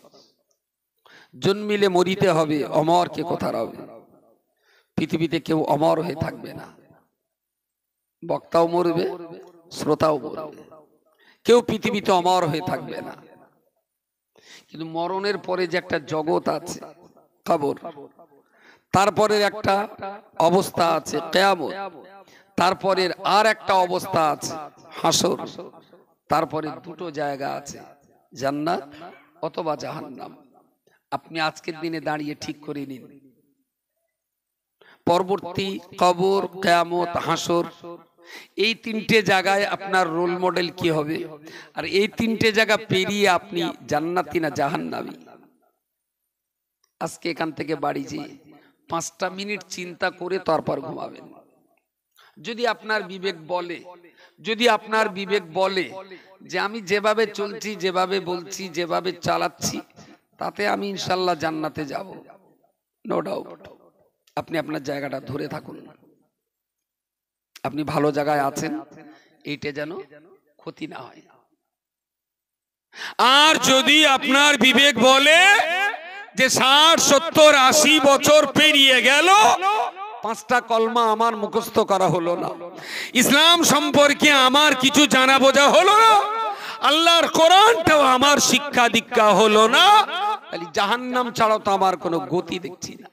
জন্মিলে মরিতে হবে, অমর কে কথা রবে। পৃথিবীতে কেউ অমর হয়ে থাকবে না, বক্তাও মরবে, শ্রোতাও মরবে, কেউ পৃথিবীতে অমর হয়ে থাকবে না। কিন্তু মরণের পরে যে একটা জগৎ আছে কবর, তারপরে একটা অবস্থা আছে কিয়ামত, তারপরে আর একটা অবস্থা আছে হাসর, তারপরে দুটো জায়গা আছে, জান্নাত অথবা জাহান্নাম। আপনি আজকের দিনে দাঁড়িয়ে ঠিক করে নিন, পরবর্তী কবর, কিয়ামত, হাসর, এই 3টে জায়গায় আপনার রোল মডেল কি হবে? আর এই 3টে জায়গা পেরিয়ে আপনি জান্নাতি না জাহান্নামী? আজকে এখান থেকে বাড়ি যেয়ে 5টা মিনিট চিন্তা করে তারপর ঘুমাবেন। যদি আপনার বিবেক বলে, যদি আপনার বিবেক বলে যে আমি যেভাবে চলছি, যেভাবে বলছি, যেভাবে চালাচ্ছি, তাতে আমি ইনশাল্লাহ জান্নাতে যাব, নো ডাউট, আপনি আপনার জায়গাটা ধরে থাকুন। আপনি ভালো জায়গায় আছেন, এইটা যেন ক্ষতি না হয়। আর যদি আপনার বিবেক বলে যে 60, 70, 80 বছর পেরিয়ে গেল, 5টা কলমা আমার মুখস্থ করা হলো না, ইসলাম সম্পর্কে আমার কিছু জানা বোঝা হলো না, আল্লাহর কোরআনটাও আমার শিক্ষা দীক্ষা হলো না, তাহলে জাহান্নাম ছাড়াও তো আমার কোনো গতি দেখছি না।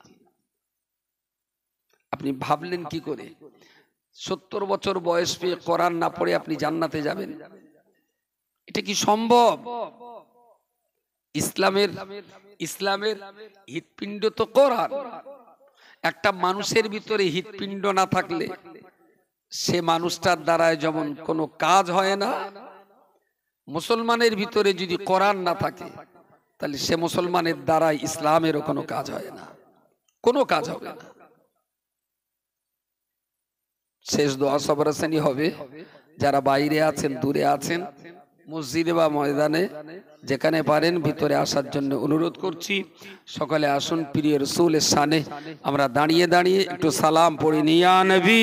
আপনি ভাবলেন কি করে 70 বছর বয়স পেয়ে কোরআন না পড়ে আপনি জান্নাতে যাবেন? এটা কি সম্ভব? ইসলামের হৃৎপিণ্ড তো কোরআন। একটা মানুষের ভিতরে হৃৎপিণ্ড না থাকলে সে মানুষটার দ্বারা যেমন কোনো কাজ হয় না, মুসলমানের ভিতরে যদি কোরআন না থাকে তাহলে সে মুসলমানের দ্বারা ইসলামেরও কোনো কাজ হয় না, কোনো কাজ হবে না। শেষ দোয়া সবার শ্রেণী হবে। যারা বাইরে আছেন, দূরে আছেন, মসজিদে বা ময়দানে যেখানে পারেন ভিতরে আসার জন্য অনুরোধ করছি। সকালে আসুন, প্রিয় রাসূলের শানে আমরা দাঁড়িয়ে দাঁড়িয়ে একটু সালাম পড়ি। ইয়া নবী